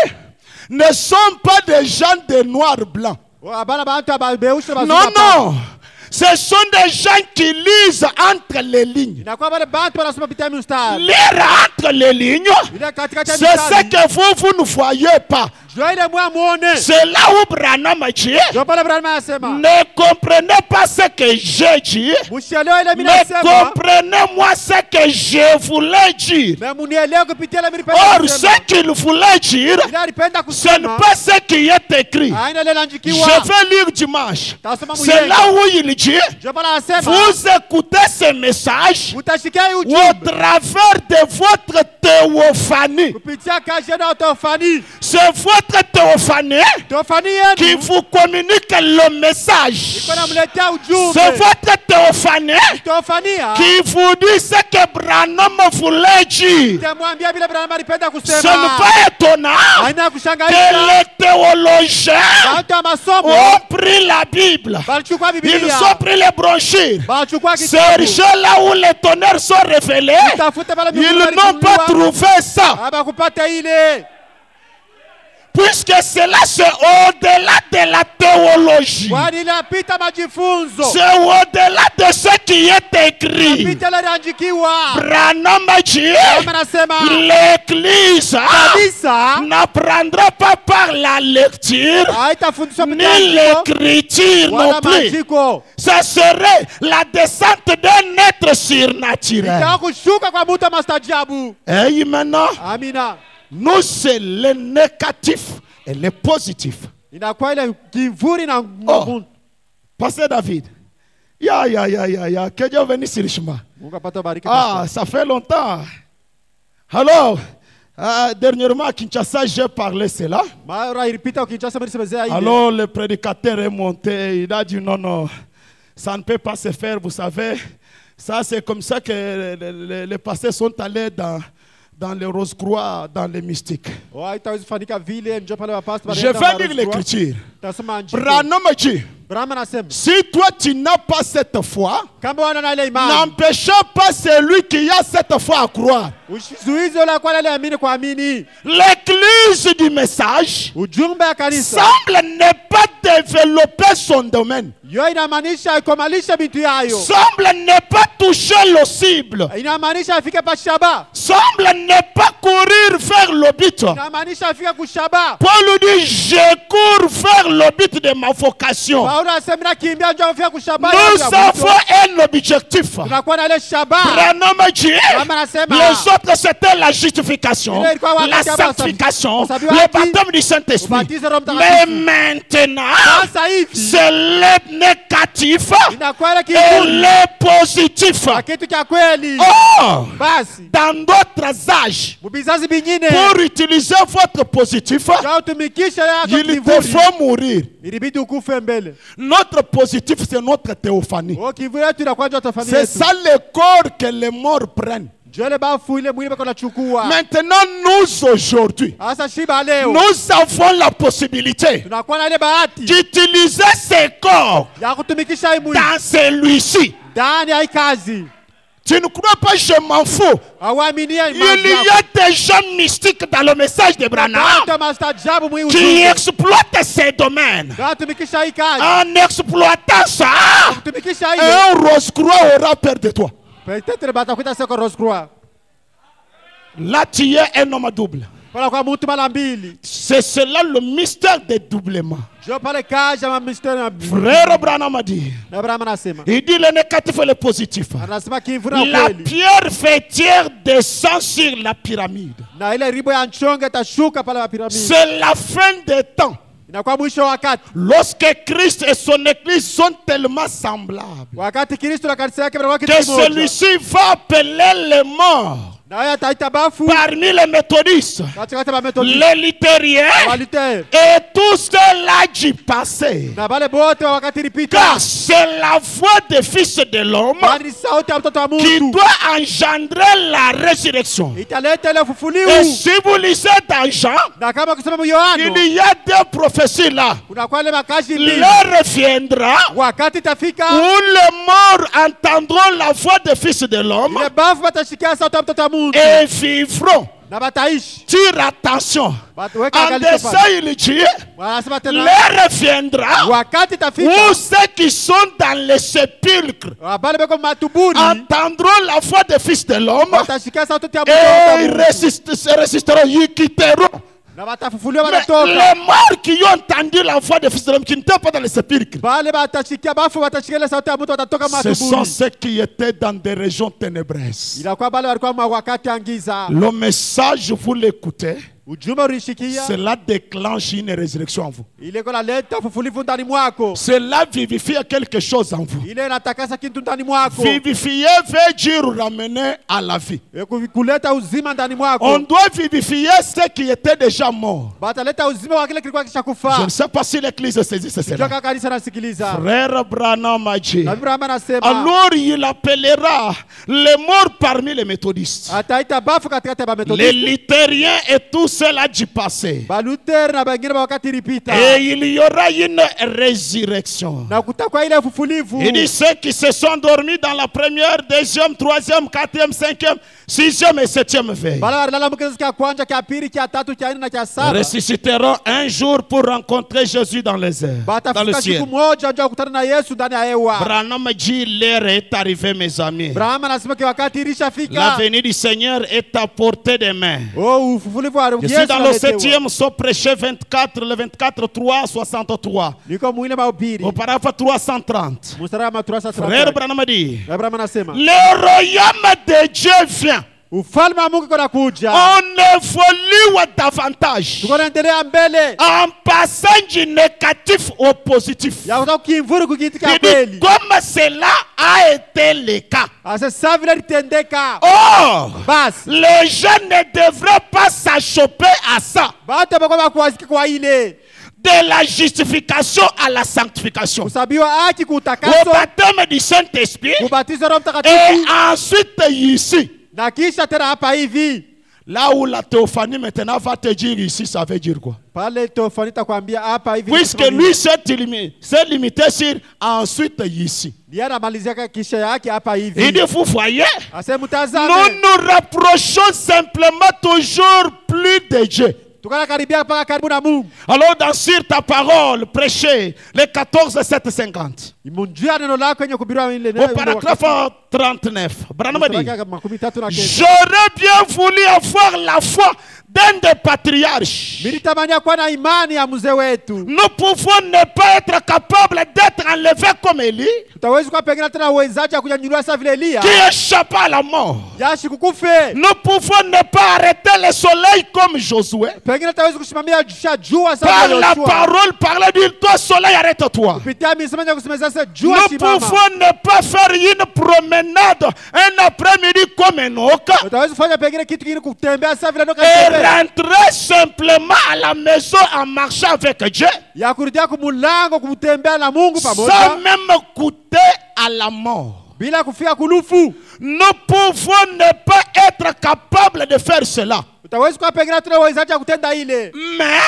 ne sont pas des gens de noir blanc. Abana bantu ababeushi bazungu. Non, non. Ce sont des gens qui lisent entre les lignes. Inakuwa wale bantu wanasoma kupitia mstari. Lire entre les lignes, Ile katikati ya c'est ce mstari. que vous ne voyez pas. Jole ile mwa muone. C'est là où Branham a dit, Jole pale Branham anasema. ne comprenez pas ce que j'ai dit, Musielewe ile mimi mais nasema. comprenez-moi ce que je voulais dire. Na munielewe kupitia ile mimi Or, nasema. ce qu'il voulait dire, Ile alipenda ce n'est kusema. pas ce qui est écrit. Haina ile nanjikiwa. Je vais lire dimanche. Tasoma C'est mwenyewe. là où il dit, Jole pale anasema. vous écoutez ce message Mutashikia au ujumbe. travers de votre théophanie. Kupitia kazi ya Teofani. C'est votre théophanie Teofani qui yenu. vous communique le message. Iko namletea ujumbe. C'est votre théophanie Teofania. qui vous dit ce que Branham voulait dire. Tamwambia vile Branham alipenda Ce kusema. n'est pas étonnant Haina que kushangaza. les théologiens Watu wa masomo. ont pris la Bible. Balichukua Ils Biblia. ont pris les brochures. Balichukua kitabu. Cherchez là où les tonnerres sont révélés. Tafuta pale Ils mbinguni n'ont pas walifunguliwa. trouvé ça. Abakupata ile. Puisque cela c'est au-delà de la théologie. Kwani inapita majifunzo. C'est au-delà de ce qui est écrit. Inapita ile iliyoandikiwa. Branham a dit, Kama nasema. l'Église Kanisa. n'apprendra pas par la lecture Haitafundishwa ni kupitia maandiko. l'écriture non Wala plus. maandiko. Ça serait la descente d'un être surnaturel. Itawa kushuka kwa mtu wa mastajabu. Et maintenant, Amina. nous c'est le négatif et le positif. Inakuwa ile kivuli na Oh. Mungu. Pasteur David, que Dieu bénisse richement. Mungu apate baraka. Ah, ça fait longtemps. Alors, dernièrement à Kinshasa, j'ai parlé cela. Mara ilipita ukichasa mimi semezea ile. Alors, le prédicateur est monté. Il a dit non, non, ça ne peut pas se faire, vous savez. Ça, c'est comme ça que les pasteurs sont allés dans les Rose-Croix, dans les mystiques. Oh, haitawezi kufanyika vile ndio pale wapasta Je vais lire l'écriture. Tasoma andiko. Branham dit, Branham anasema. si toi tu n'as pas cette foi, kama wana na ile imani, n'empêchez pas celui qui a cette foi à croire. usizuize la kwa ile amini kwa amini. L'église du message Ujumbe ya kanisa semble ne pas développer son domaine. yo inamaanisha ikomalisha bintu yayo, Semble ne pas toucher le cible. inamaanisha afike pa shaba, Semble ne pas courir vers le but. inamaanisha afike kushaba. Paul dit, je cours vers le but de ma vocation. Paulo asema kimbia njoo afike kushaba. Nous avons un objectif. tunakuwa na ile shaba. Branham dit, Kama anasema les autres c'était la justification, la sanctification, le baptême du Saint-Esprit. ubatizo Roho Mais Mtakatifu. maintenant, Sasa hivi c'est le négatif inakuwa ile et kitu le positif. kitu cha kweli. Or, Basi dans d'autres âges, mubizazi bingine pour utiliser votre positif, ya utumikishe yako il te kivuli, faut mourir. ilibidi ukufe mbele. Notre positif, c'est notre théophanie. Kivuli yetu inakuwa ndio tofauti C'est yetu. ça le corps que les morts prennent. Jole bafu ile mwili bako nachukua. Maintenant, nous, aujourd'hui, Asa shiba leo nous avons la possibilité tunakuwa na ile bahati d'utiliser ces corps ya kutumikisha hii mwili dans celui-ci. ndani ya hii kazi. Tu ne crois pas, je m'en fous. Hawaminia Il imani y yako. a des gens mystiques dans le message de Branham Watu mastajabu mwili qui ujumbe. exploitent ces domaines. Tumikisha hii kazi. En exploitant ça, Kutumikisha hii. un Rose-Croix aura peur de toi. Peut-être batakuita seko Rose Croix. Là, tu es un homme double. Pala kwa mtu mara mbili. C'est cela le mystère des doublements. Jo pale kazi ya mistari na Frère Branham a dit, na Abraham anasema. il dit le négatif et le positif. Anasema kivuna La kweli. pierre fêtière descend sur la pyramide. Na ile ribo ya nchonge itashuka pale wa piramidi. C'est la fin des temps. Inakuwa mwisho wa wakati. Lorsque Christ et son église sont tellement semblables Wakati Kristo na kanisa yake wanakuwa kitu que kimoja. celui-ci va appeler les morts Na yeye ataita bafu parmi les méthodistes, katika Methodist, les luthériens Waliter et tous ceux-là du passé. na wale wote wa wakati ilipita. Car c'est la voix des fils de l'homme Bali sauti ya mtoto wa qui Mungu doit engendrer la résurrection. italeta ile Et ufufuliu. si vous lisez dans Jean, Na kama kusema Yohana il y a deux prophéties là. kunakuwa ile makazi mbili. L'heure viendra Wakati itafika où les morts entendront la voix des fils de l'homme ile bafu watashikia sauti ya mtoto wa Mungu et vivront. na bataishi. Tire attention. Weka En angalisho dessin, pale. il dit, Wanasema tena l'heure viendra wakati itafika où ceux qui sont dans les sépulcres wabale beko matubuni entendront la voix des fils de l'homme watashikia sauti ya et ils mtoto wa Mungu résisteront, ils quitteront. na watafufuliwa Mais watatoka. les morts qui ont entendu la voix des fils de l'homme, qui n'étaient pas dans les sépulcres, Bale batashikia bafu watashikia ile sauti ya mtu watatoka ce sont matubuni. ceux qui étaient dans des régions ténébreuses. Inakuwa bale walikuwa wakati angiza. Le message, vous l'écoutez, Ujumbe ulishikia cela déclenche une résurrection en vous. ile iko naleta ufufulivu ndani mwako. Cela vivifie quelque chose en vous. Ile inatakasa kitu ndani mwako. Vivifier veut dire ramener à la vie. Kuleta uzima ndani On mwako. doit vivifier ceux qui étaient déjà morts. Bataleta uzima wa kile kilikuwa Je kishakufa. ne sais pas si l'église saisit cela. Joka kanisa nasikiliza. Frère Branham a dit, Na Abraham anasema alors il appellera les morts parmi les méthodistes, ataita bafu katikati ya les Methodist. luthériens et tous ceux-là du passé. Baluther na bengine ba wakati ilipita. Et il y aura une résurrection. Na kutakuwa ile ufufulivu. Il dit ceux qui se sont dormis dans la première, deuxième, troisième, quatrième, cinquième, sixième et septième veille Bala walilala mkizazi kia kwanza, kia pili, kia tatu, kia nne na kia saba. ressusciteront un jour pour rencontrer Jésus dans les airs, dans le Batafika ciel. siku moja ndio kukutana na Yesu ndani ya hewa. Branham dit l'heure est arrivée, mes amis. Abraham anasema kwa wakati La ilishafika. venue du Seigneur est à portée de main. Oh, ufufulivu wa Je Yesu. suis dans le unaletewa. 7e psaume prêché 24, le 24, 3, 63. Niko mwile mahubiri. Au paragraphe 330. Mstari wa maturasa Frère 30. Branham dit, Abraham anasema le royaume de Dieu vient. ufalme wa Mungu uko nakuja. On évolue davantage Tuko naendelea mbele. en passant du négatif au positif. Ya kutoka kimvuri kukitika Il dit, kweli. comme cela a été le cas. Asa sawa vile litendeka. Or, Basi les gens ne devraient pas s'achoper à ça. bata bakoma kuwazika kwa ile De la justification à la sanctification. kusabiwa haki Au kutakaso baptême du Saint-Esprit. kubatizwa Roho Et Mtakatifu ensuite ici. na kisha tena hapa hivi Là où la théophanie maintenant va te dire ici, ça veut dire quoi? Pale Tofani takwambia hapa hivi. Puisque lui s'est limité sur ensuite ici. Ndiye anamalizia kisha yake hapa hivi. Il dit, vous voyez, Ase mtazame. nous nous rapprochons simplement toujours plus de Dieu. Tunakaribia mpaka karibu na Mungu. Alors dans Sur ta parole, prêchez les 14:750. Imunjia neno lako yenye kuhubiriwa ile Au paragraphe 39. Branham dit, J'aurais j'aurais bien voulu avoir la foi d'un des patriarches. Nilitamania kuwa na imani ya mzee wetu. Nous pouvons ne pas être capables d'être enlevés comme Élie, Tutaweza kwa pengine tena uwezaji kunyanyuliwa sawa vile Elia. qui échappa à la mort. Yashi kukufe. Nous pouvons ne pas arrêter le soleil comme Josué. Pengine tutaweza kusimamia jua sawa Par vile la Yoshua. parole, parler d'une toi soleil, arrête-toi. Kupitia misemanya kusemeza sasa jua Nous simama. pouvons ne pas faire une promenade un après-midi comme Enoch Tutaweza kufanya pengine kitu kingine kutembea sawa vile Enoch et alitembea. rentrer simplement à la maison en marchant avec Dieu Ya kurudia kumulango kutembea na Mungu sans pamoja même goûter à la mort. bila kufika kulufu. Nous pouvons ne pas être capables de faire cela. Tutaweza kwa pengine tuna uwezaji kutenda ile. Mais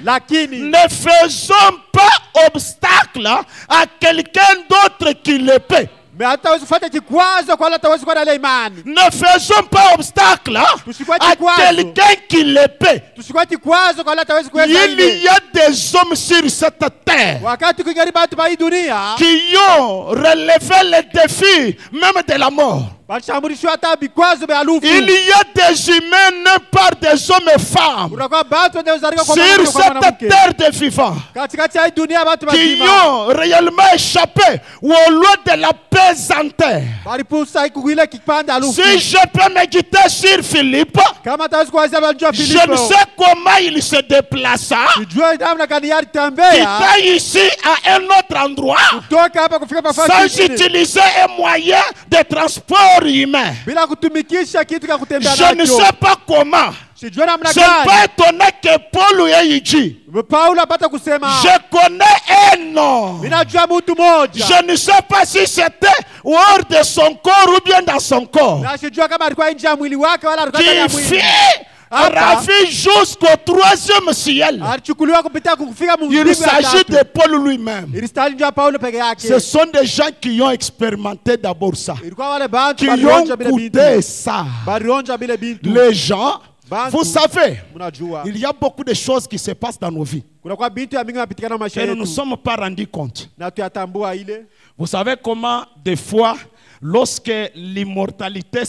Lakini ne faisons pas obstacle à quelqu'un d'autre qui le paie. mais hataweza kufanya kikwazo kwa wale hataweza kuwa na ile imani. Ne faisons pas obstacle à quelqu'un qui le paie. Tusikwa kikwazo kwa wale hataweza kuweza Il ile. y a des hommes sur cette terre Wakati kujaribu watu wa hii dunia qui ont relevé le défi même de la mort. walishamburishwa hata vikwazo vya alufu. Il y a des humains par des hommes et femmes Unakuwa watu wanaozaliwa kwa sur mwanamke kwa cette mwanamke. terre de vivants Katikati ya hii dunia watu qui wazima ont réellement échappé au lot de la pesantère. walipusa kuile kipande alufu. Si je peux méditer sur Philippe, Kama hataweza kuwazia wanajua je ne Filipo. sais comment il se déplaça. Sijui namna gani yali Il tembea était ici à un autre endroit kutoka hapa kufika sans nafasi nyingine utiliser un moyen de transport humain. bila kutumikisha kitu cha kutembea Je ne nacho. sais pas comment. Sijui namna Je ne suis pas gani. étonné que Paul ait dit, Paulo apata kusema je connais un homme. ninajua mtu mmoja. Je ne sais pas si c'était hors de son corps ou bien dans son corps, Na sijua kama alikuwa nje ya mwili wake wala alikuwa ndani ya qui mwili. fit ravi jusqu'au 3e ciel. Alichukuliwa kupitia kufika Il mbingu ya s'agit tatu. de Paul lui-même. Ilistahili njoo Paulo peke yake. Ce sont des gens qui ont expérimenté d'abord ça, Ilikuwa wale bantu qui ont balionja bila goûté bintu. ça. Balionja bila bintu. Les gens, vous savez, Mnajua. il y a beaucoup de choses qui se passent dans nos vies Kuna kwa bintu ya mingi napitikana na maisha et nous ne nous yetu. sommes pas rendus compte. Na tuyatambua ile. Vous savez comment, des fois, lorsque l'immortalité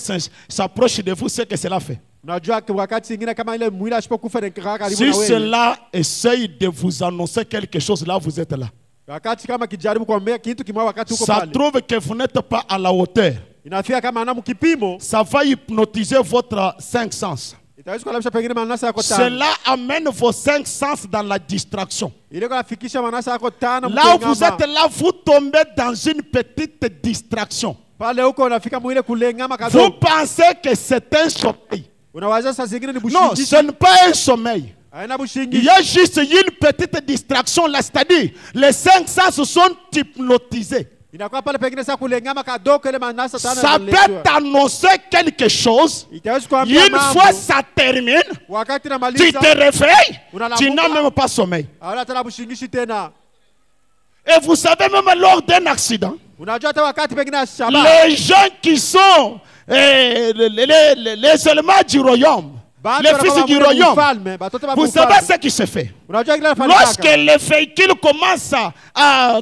s'approche de vous, c'est que cela fait. Unajua wakati mwingine kama ile mwili asipokufa ni karibu Si na wewe. cela essaye de vous annoncer quelque chose, là, vous êtes là. Wakati kama kijaribu kuambia kitu kimwa wakati uko Ça pale. trouve que vous n'êtes pas à la hauteur. Inafika kama ana mkipimo, Ça va hypnotiser votre cinq sens. itaweza kulamisha pengine manasa yako tano. Cela amène vos cinq sens dans la distraction. Ile kufikisha manasa yako tano Là où vous êtes là, vous tombez dans une petite distraction. pale huko unafika mwile kulengama Vous kadogo. pensez que c'est un sommeil. Unawaza saa zingine ni Non, bushingi. ce n'est pas un sommeil. Haina Il bushingi. y a juste une petite distraction là, c'est-à-dire les cinq sens sont hypnotisés. Inakuwa pale pengine saa kulengama kadogo ile manasa tano. Ça peut t'annoncer quelque chose. Itaweza kuambia Une mambo. fois ça termine, Wakati tu namaliza. te réveilles, Unalamuka. tu n'as même pas sommeil. Hauna tena bushingishi tena. Et vous savez, même lors d'un accident, Unajua hata wakati pengine shaba. les gens qui sont les éléments du royaume, les fils du royaume, vous savez ce qui se fait. Lorsque les véhicules commencent à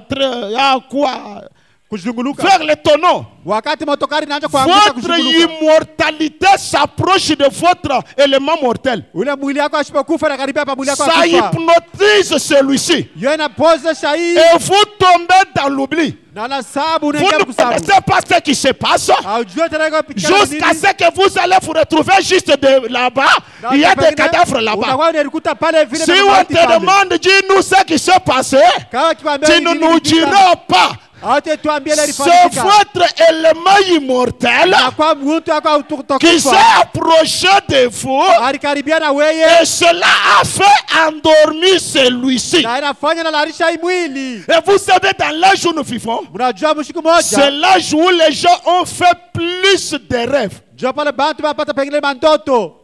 faire le tonneau, wakati motokari inaanza kuanguka votre kushughulikia, immortalité s'approche de votre élément mortel. ule mwili wako asipokufa na karibia hapa mwili wako Ça akufa, hypnotise celui-ci. yeye inapozesha hii Et vous tombez dans l'oubli. na la sabu Vous unaingia ne kusabu, connaissez pas ce qui se passe. haujui tena iko pitikana Jusqu'à ce que vous allez vous retrouver juste de là-bas. Il y a des cadavres là-bas. Utakuwa unalikuta pale vile Si na on mauti te pale. demande, dis-nous ce qui s'est passé, Kama kikwambia tu ne nini nous kilifika, diras pas. hawate tuambie ile C'est ilifanyika. votre élément immortel Na kwa mtu wako qui s'est utakufa approché de vous alikaribia na wewe et cela a fait endormir celui-ci. na inafanya na larisha hii mwili. Et vous savez, dans l'âge où nous vivons, Mnajua mshiku c'est moja l'âge où les gens ont fait plus de rêves. jua pale bantu bapata pengine mandoto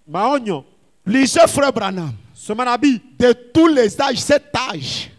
maonyo. Lisez Frère Branham. kusoma nabii. De tous les âges, cet âge,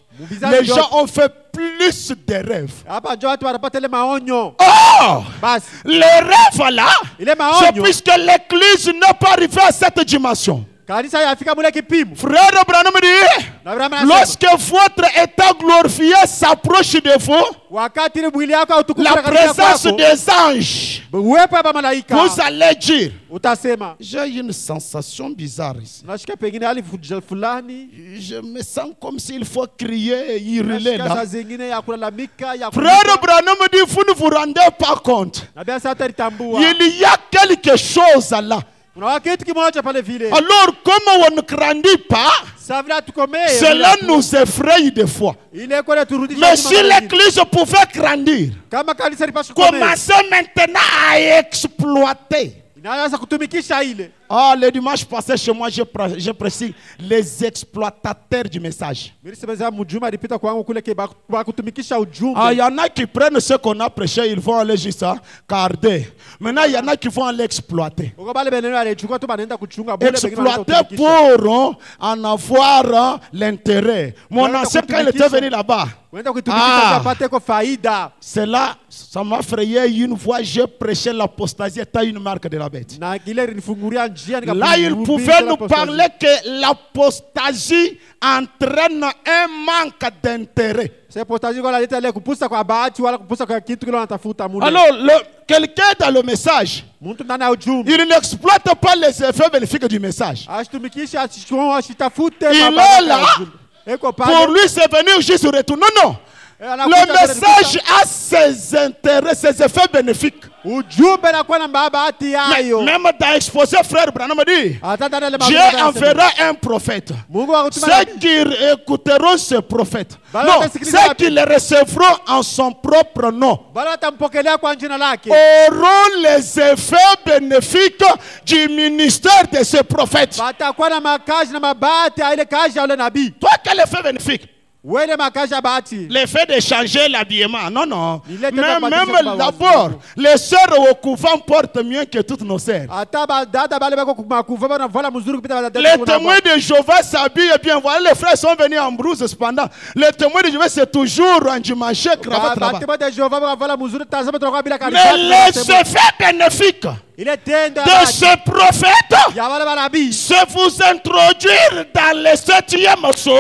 les gens ont fait plus de rêves. Hapa ndio watu wanapata ile maonyo. Oh! Basi Les rêves là, ile c'est maonyo puisque l'église n'est pas arrivée à cette dimension. kanisa yafika mule kipimo. Frère Branham dit, Na Abraham anasema, lorsque votre état glorifié s'approche de vous, wakati ile mwili yako utukufu la karibia présence kwako, des anges, uwepo wa malaika, vous allez dire, utasema j'ai une sensation bizarre ici. nashika pengine hali fulani, Je me sens comme s'il faut crier et hurler nashika saa là. zingine ya kulalamika ya Frère Branham dit, vous ne vous rendez pas compte. na bia sasa litambua Il y a quelque chose là. kuna kitu kimoja pale vile. Alors, comme on ne grandit pas, Sasa vile tukomee, cela nous effraie des fois. ile kwa turudisha Mais si l'église pouvait grandir, kama kanisa lipaswa kukomea, commencer maintenant à exploiter. inaanza kutumikisha ile. Ah, le dimanche passé chez moi, je précise les exploitateurs du message. Mimi sema mjuma alipita kwangu kule kwa kutumikisha ujumbe. Ah, il y en a qui prennent ce qu'on a prêché, ils vont aller juste garder. Maintenant, il y en a qui vont aller exploiter. Uko bale beneno alichukua tu banaenda kuchunga bure Exploiter pour en avoir l'intérêt. Mon ancien, quand il était venu là-bas, Unaenda kutumikisha apate kwa faida. cela, ça m'a frayé une fois, j'ai prêché l'apostasie, étant une marque de la bête. Na kile linifungulia njia Là, il pouvait nous parler que l'apostasie entraîne un manque d'intérêt. C'est apostasie kwa leta ile kupusa kwa bahati wala kupusa kwa kitu kile wanatafuta mule. Alors, quelqu'un dans le message, Mtu ndani ya ujumbe il n'exploite pas les effets bénéfiques du message. asitumikisha ashitafute Il est là. Eko Pour pale. lui, c'est venir juste retour. Non, non. Le message a ses intérêts, ses effets bénéfiques. Ujumbe na kwa na bahati yayo. Même dans l'exposé, frère Branham dit, Hata ndani ya Dieu enverra un prophète. Mungu akutuma Ceux qui écouteront ce prophète, Bala non, watasikiliza ceux qui le recevront en son propre nom, bali watampokelea kwa jina lake. auront les effets bénéfiques du ministère de ce prophète. Watakuwa na makazi na mabahati ya ile kazi ya ule nabii. Toi, quel effet bénéfique? Wele makazi ya bahati. L'effet de changer l'habillement. Non, non. Il était Mais dans même baptisé d'abord, les sœurs au couvent portent mieux que toutes nos sœurs. Hata dada bale bako kumakuva bana vala mzuri kupita dada. Les témoins de Jéhovah s'habillent bien. Voilà, les frères sont venus en blouse cependant. Les témoins de Jéhovah, c'est toujours en dimanche, cravate là-bas. Mais les effets bénéfiques de ce prophète, c'est vous introduire dans le 7e saut,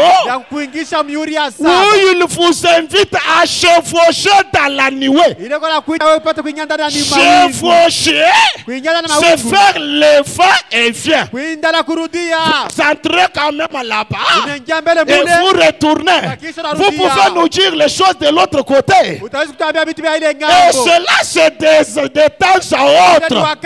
où il vous invite à chevaucher dans la nuée. Chevaucher, c'est faire le va-et-vient. Vous entrez quand même là-bas et vous retournez. Vous pouvez nous dire les choses de l'autre côté. Et cela, c'est de temps à autre.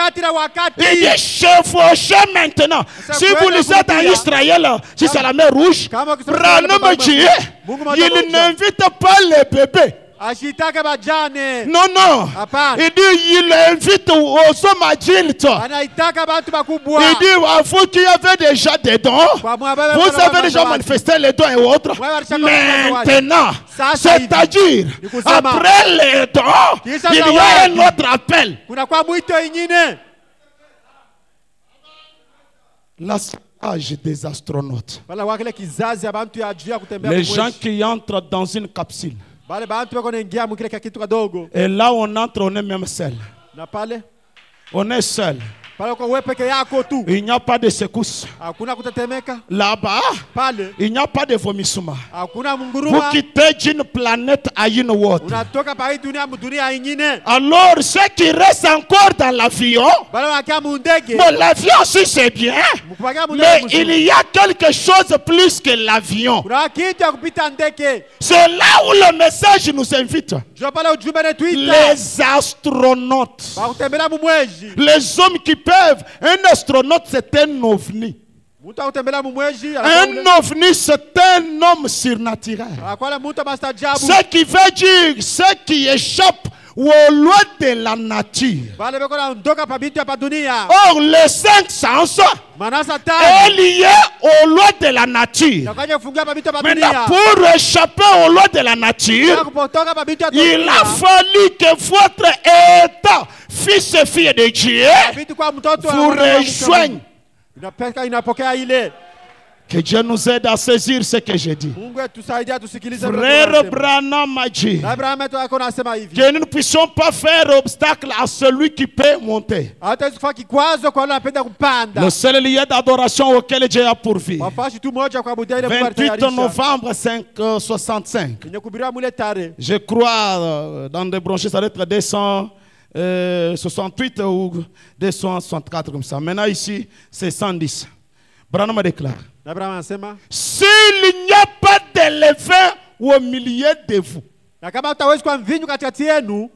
Il dit chevaucher maintenant. Si vous lisez dans Israël, si c'est la mer Rouge, Branham dit, il n'invite pas les bébés. Non, non. Il dit, il invite aux hommes adultes. Il dit, à vous qui avez déjà des dons, vous avez déjà manifesté les dons et autres. Maintenant, c'est-à-dire, après les dons, il y a un autre appel. L'âge des astronautes. Les gens qui entrent dans une capsule. Et là, on entre, on est même seul. On est seul. Il n'y a pas de secousse. Là-bas, il n'y a pas de vomissement. Vous quittez d'une planète à une autre. Alors, ceux qui restent encore dans l'avion, bon, l'avion aussi c'est bien, mais il y a quelque chose plus que l'avion. C'est là où le message nous invite. Les astronautes, les hommes qui peuvent. Un astronaute, c'est un ovni. Un ovni, c'est un homme surnaturel. Ce qui veut dire, ce qui échappe aux lois de la nature. Or, le cinq sens est lié aux lois de la nature. Maintenant, pour échapper aux lois de la nature, il a fallu que votre état, fils et fille de Dieu, vous rejoignent. Que Dieu nous aide à saisir ce que j'ai dit. Mungu atusaidie tusikilize. Frère Branham a dit Abraham wetu anasema hivi. que nous ne puissions pas faire obstacle à celui qui peut monter. Hatuwezi kufanya kikwazo kwa wale wanapenda kupanda. Le seul lieu d'adoration auquel Dieu a pourvu. Wafashi tu moja kuabudia ile Mungu 28 alitayarisha. novembre 65. Yenye kuhubiriwa mwile tarehe. Je crois dans des brochures, ça doit être 268 ou 264 comme ça. Maintenant ici, c'est 110. Branham déclare. Abraham anasema, s'il n'y a pas de levain au milieu de vous, na kama utawezi kwa mvinyu katikati yenu,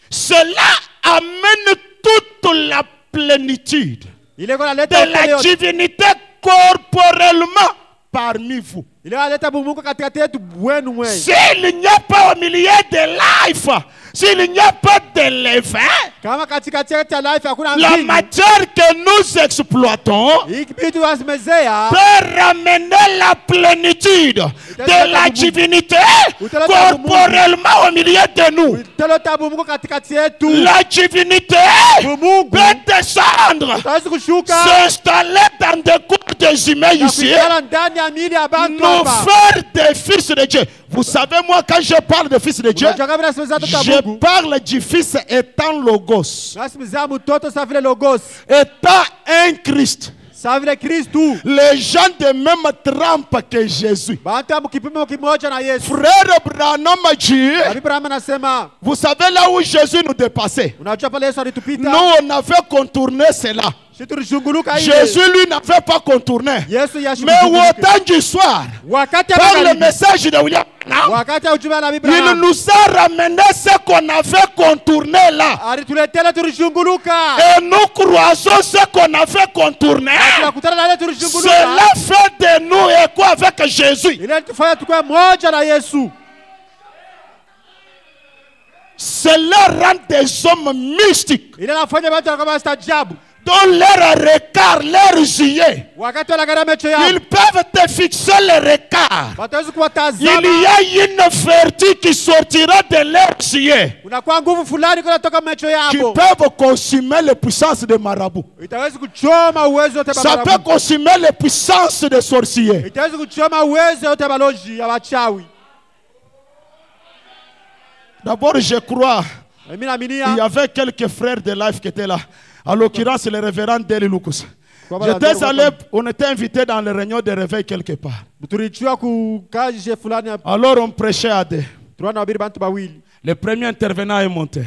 cela amène toute la plénitude ile kwa de la divinité corporellement parmi vous. ile aleta Mungu katikati yetu wenu mwe. S'il n'y a pas au milieu de life, s'il n'y a pas de levain, Kama katikati yetu ya life hakuna la mvinyu, matière que nous exploitons ikibitu wasimezea peut ramener la plénitude de la divinité corporellement au milieu de nous. utaleta Mungu katikati yetu. La divinité Mungu peut descendre, utawezi kushuka s'installer dans des corps des humains na ici, kuikala ndani ya miili ya bantu nous hapa. faire des fils de Dieu. Vous savez, moi, quand je parle de fils de Dieu, Unajua kama nasemeza mtoto wa je Mungu, parle du fils étant logos, nasemeza mtoto sa vile logos, étant un Christ. sa vile Kristu. Les gens de même trempe que Jésus. Bantu amu kipimo kimoja na Yesu. Frère Branham a dit, Abraham anasema, vous savez là où Jésus nous dépassait, unajua pale Yesu alitupita, nous on avait contourné cela. sisi tulishunguluka ile. Jésus lui n'avait pas contourné. Yesu Mais yashunguluka. au temps du soir, Wakati par le magharibi, message de William Branham, wakati ya ujumbe na il Abraham, nous a ramené ce qu'on avait contourné là. alituletela tulishunguluka. Et nous croisons ce qu'on avait contourné. Tunakutana na ile tulishunguluka. Cela fait de nous écho avec Jésus. Ile tufanya tukue moja na Yesu. Cela rend des hommes mystiques Ile nafanya watu kama stajabu. dont leur regard, leurs yeux, Wakati wanaangalia macho yao, ils peuvent te fixer le regard. wataweza Il kuwatazama. y a une vertu qui sortira de leurs yeux, Unakuwa nguvu fulani kutoka macho qui yao. peuvent consumer les puissances de marabout. Itaweza kuchoma uwezo wote Ça peut baloji. consumer les puissances des sorciers. Itaweza kuchoma uwezo wote baloji ya wachawi. D'abord, je crois, Mimi il y naaminia avait quelques frères de life qui étaient là. En l'occurrence, le révérend Deli Lucas. Kwa bala J'étais ndogo allé, on était invité dans les réunions de réveil quelque part. tulichua kukaje fulani hapa. Alors on prêchait à deux. Tuana wabiri bantu bawili. Le premier intervenant est monté.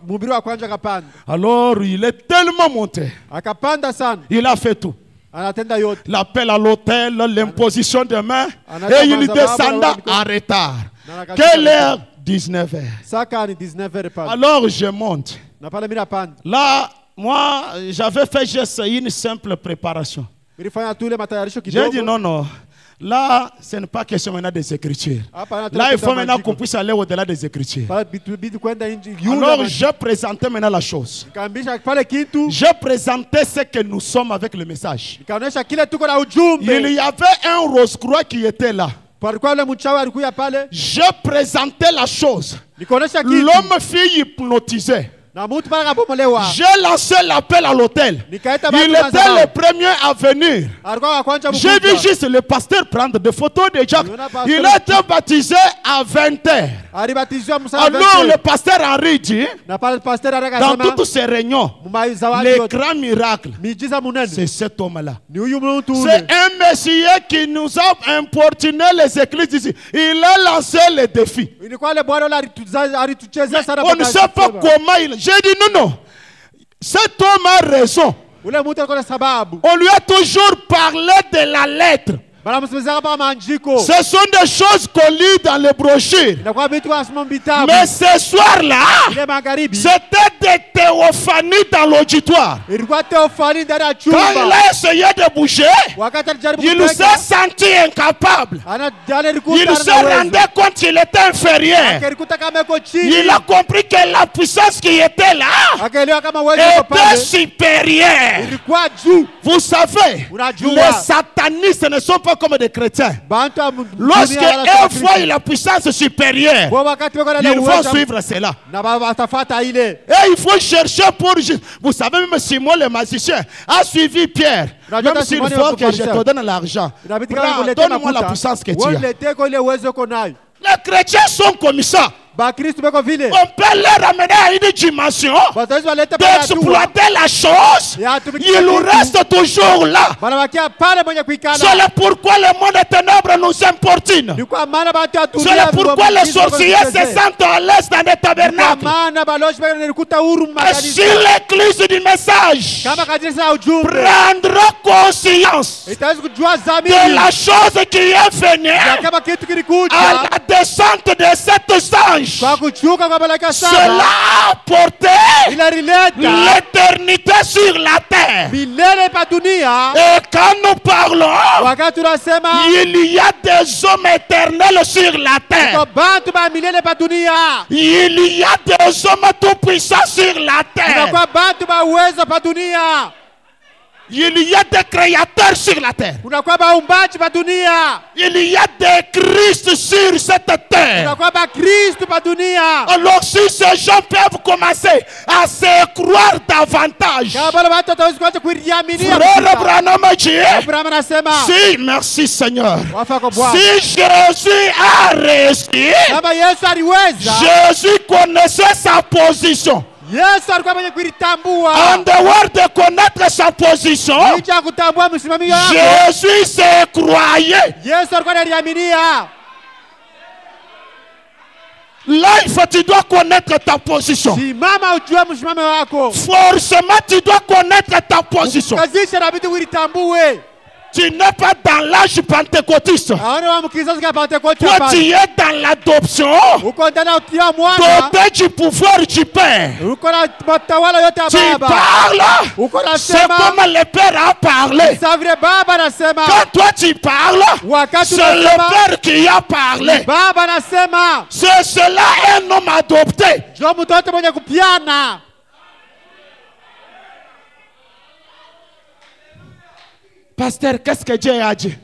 Mhubiri wa kwanza akapanda. Alors il est tellement monté. Akapanda sana. Il a fait tout. Anatenda yote. L'appel à l'hôtel, l'imposition de main. Anataka Et il mazababa, descenda wala- en retard. Na nakashuka Quelle heure? 19h. Saka ni 19h pale. Alors je monte. Na pale mimi napanda. Là, moi, j'avais fait juste une simple préparation. Nilifanya tu ile matayarisho J'ai kidogo. dit non, non. Là, ce n'est pas question maintenant des Écritures. Hapa Là, il faut anataka maintenant maandiko. qu'on puisse aller au-delà des Écritures. Pale bitu kwenda nje. Alors, je présentais maintenant la chose. Kaambisha pale kitu. Je présentais ce que nous sommes avec le message. Nikaonesha kile tuko na Il ujumbe. y avait un rose-croix qui était là. Palikuwa yule mchawi alikuja pale. Je présentais la chose. Nikaonesha kitu. L'homme fut hypnotisé. Na mtu pale kabomolewa. J'ai lancé l'appel à l'hôtel. Nikaita Il bantu était mazao. le premier à venir. Alikuwa wa kwanza J'ai vu mkubwa. juste le pasteur prendre des photos de Jacques. Il a été baptisé à 20h. Alibatizwa msana Alors le pasteur Henri dit, na pale pasteur dans akasema toutes ces réunions, zawadi les yote. grands miracles, Miujiza munene. c'est cet homme-là. Ni huyu mtu C'est ule. un Messie qui nous a importuné les églises ici. Il a lancé le défi. Ilikuwa ile bwana alituchezea sana. On ne sait pas comment il... J'ai dit non, non. Cet homme a raison. Ule mtu alikuwa na sababu. On lui a toujours parlé de la lettre. Bana msemezaka pa maandiko. Ce sont des choses qu'on lit dans les brochures. Inakuwa vitu wasoma vitabu. Mais ce soir-là, Ile magharibi. c'était des théophanies dans l'auditoire. Ilikuwa teofani ndani ya Quand il chumba. a essayé de bouger, Wakati alijaribu il s'est senti incapable. Il se rendait compte qu'il était inférieur. Alikuta kama yuko chini. Il a compris que la puissance qui était là Akaelewa kama uwezo uko était pale. supérieure. Ilikuwa juu. Vous savez, les satanistes ne sont pas comme des chrétiens. Lorsqu'un voit la puissance supérieure, ils vont suivre cela. Et il faut chercher pour... Vous savez, même Simon le magicien a suivi Pierre. Même s'il faut que je te donne l'argent, donne-moi la puissance que tu as. Les chrétiens sont comme ça. On peut les ramener à une dimension d'exploiter la chose. Il nous reste toujours là. C'est pourquoi le monde des ténèbres nous importune. C'est pourquoi les sorciers se sentent à l'aise dans les tabernacles. Et si l'église du message prendra conscience de la chose qui est venue à la descente de cet ange, cela a porté l'éternité sur la terre. Et quand nous parlons, il y a des hommes éternels sur la terre. Il y a des hommes tout puissants sur la terre. Il y a des créateurs sur la terre. Il y a des Christ sur cette terre. Alors si ces gens peuvent commencer à se croire davantage, Frère Branham dit, si, merci Seigneur, si Jésus a réussi, Jésus connaissait sa position. En dehors de connaître sa position, Jésus se croyait. Là, il faut, tu dois connaître ta position. Forcément, tu dois connaître ta position. Tu n'es pas dans l'âge pentecôtiste. Toi, tu es dans l'adoption. Doté du pouvoir du Père. Tu parles. C'est comme le Père a parlé. Quand toi tu parles, c'est le Père qui a parlé. C'est cela un homme adopté. Pasteur, qu'est-ce que Dieu a dit?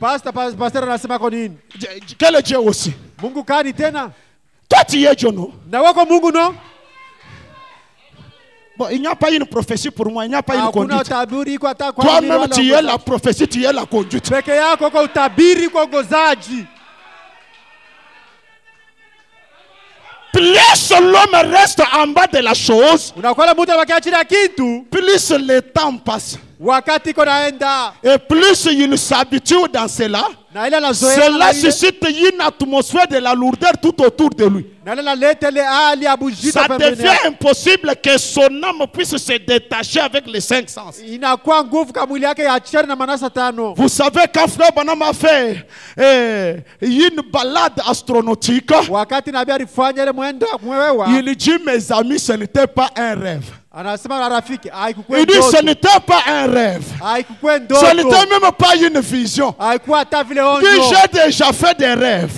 Quel Dieu aussi? Toi, tu es Dieu, non? Bon, il n'y a pas une prophétie pour moi, il n'y a pas une conduite. Toi-même, tu es la prophétie, tu es la conduite. Plus l'homme reste en bas de la chose, plus le temps passe. Et plus il s'habitue dans cela, cela suscite une atmosphère de la lourdeur tout autour de lui. Ça devient impossible que son âme puisse se détacher avec les 5 sens. Vous savez quand Frère Branham a fait une balade astronautique, il dit, mes amis, ce n'était pas un rêve. Il dit, ce n'était pas un rêve. Ce n'était même pas une vision. Il dit, j'ai déjà fait des rêves.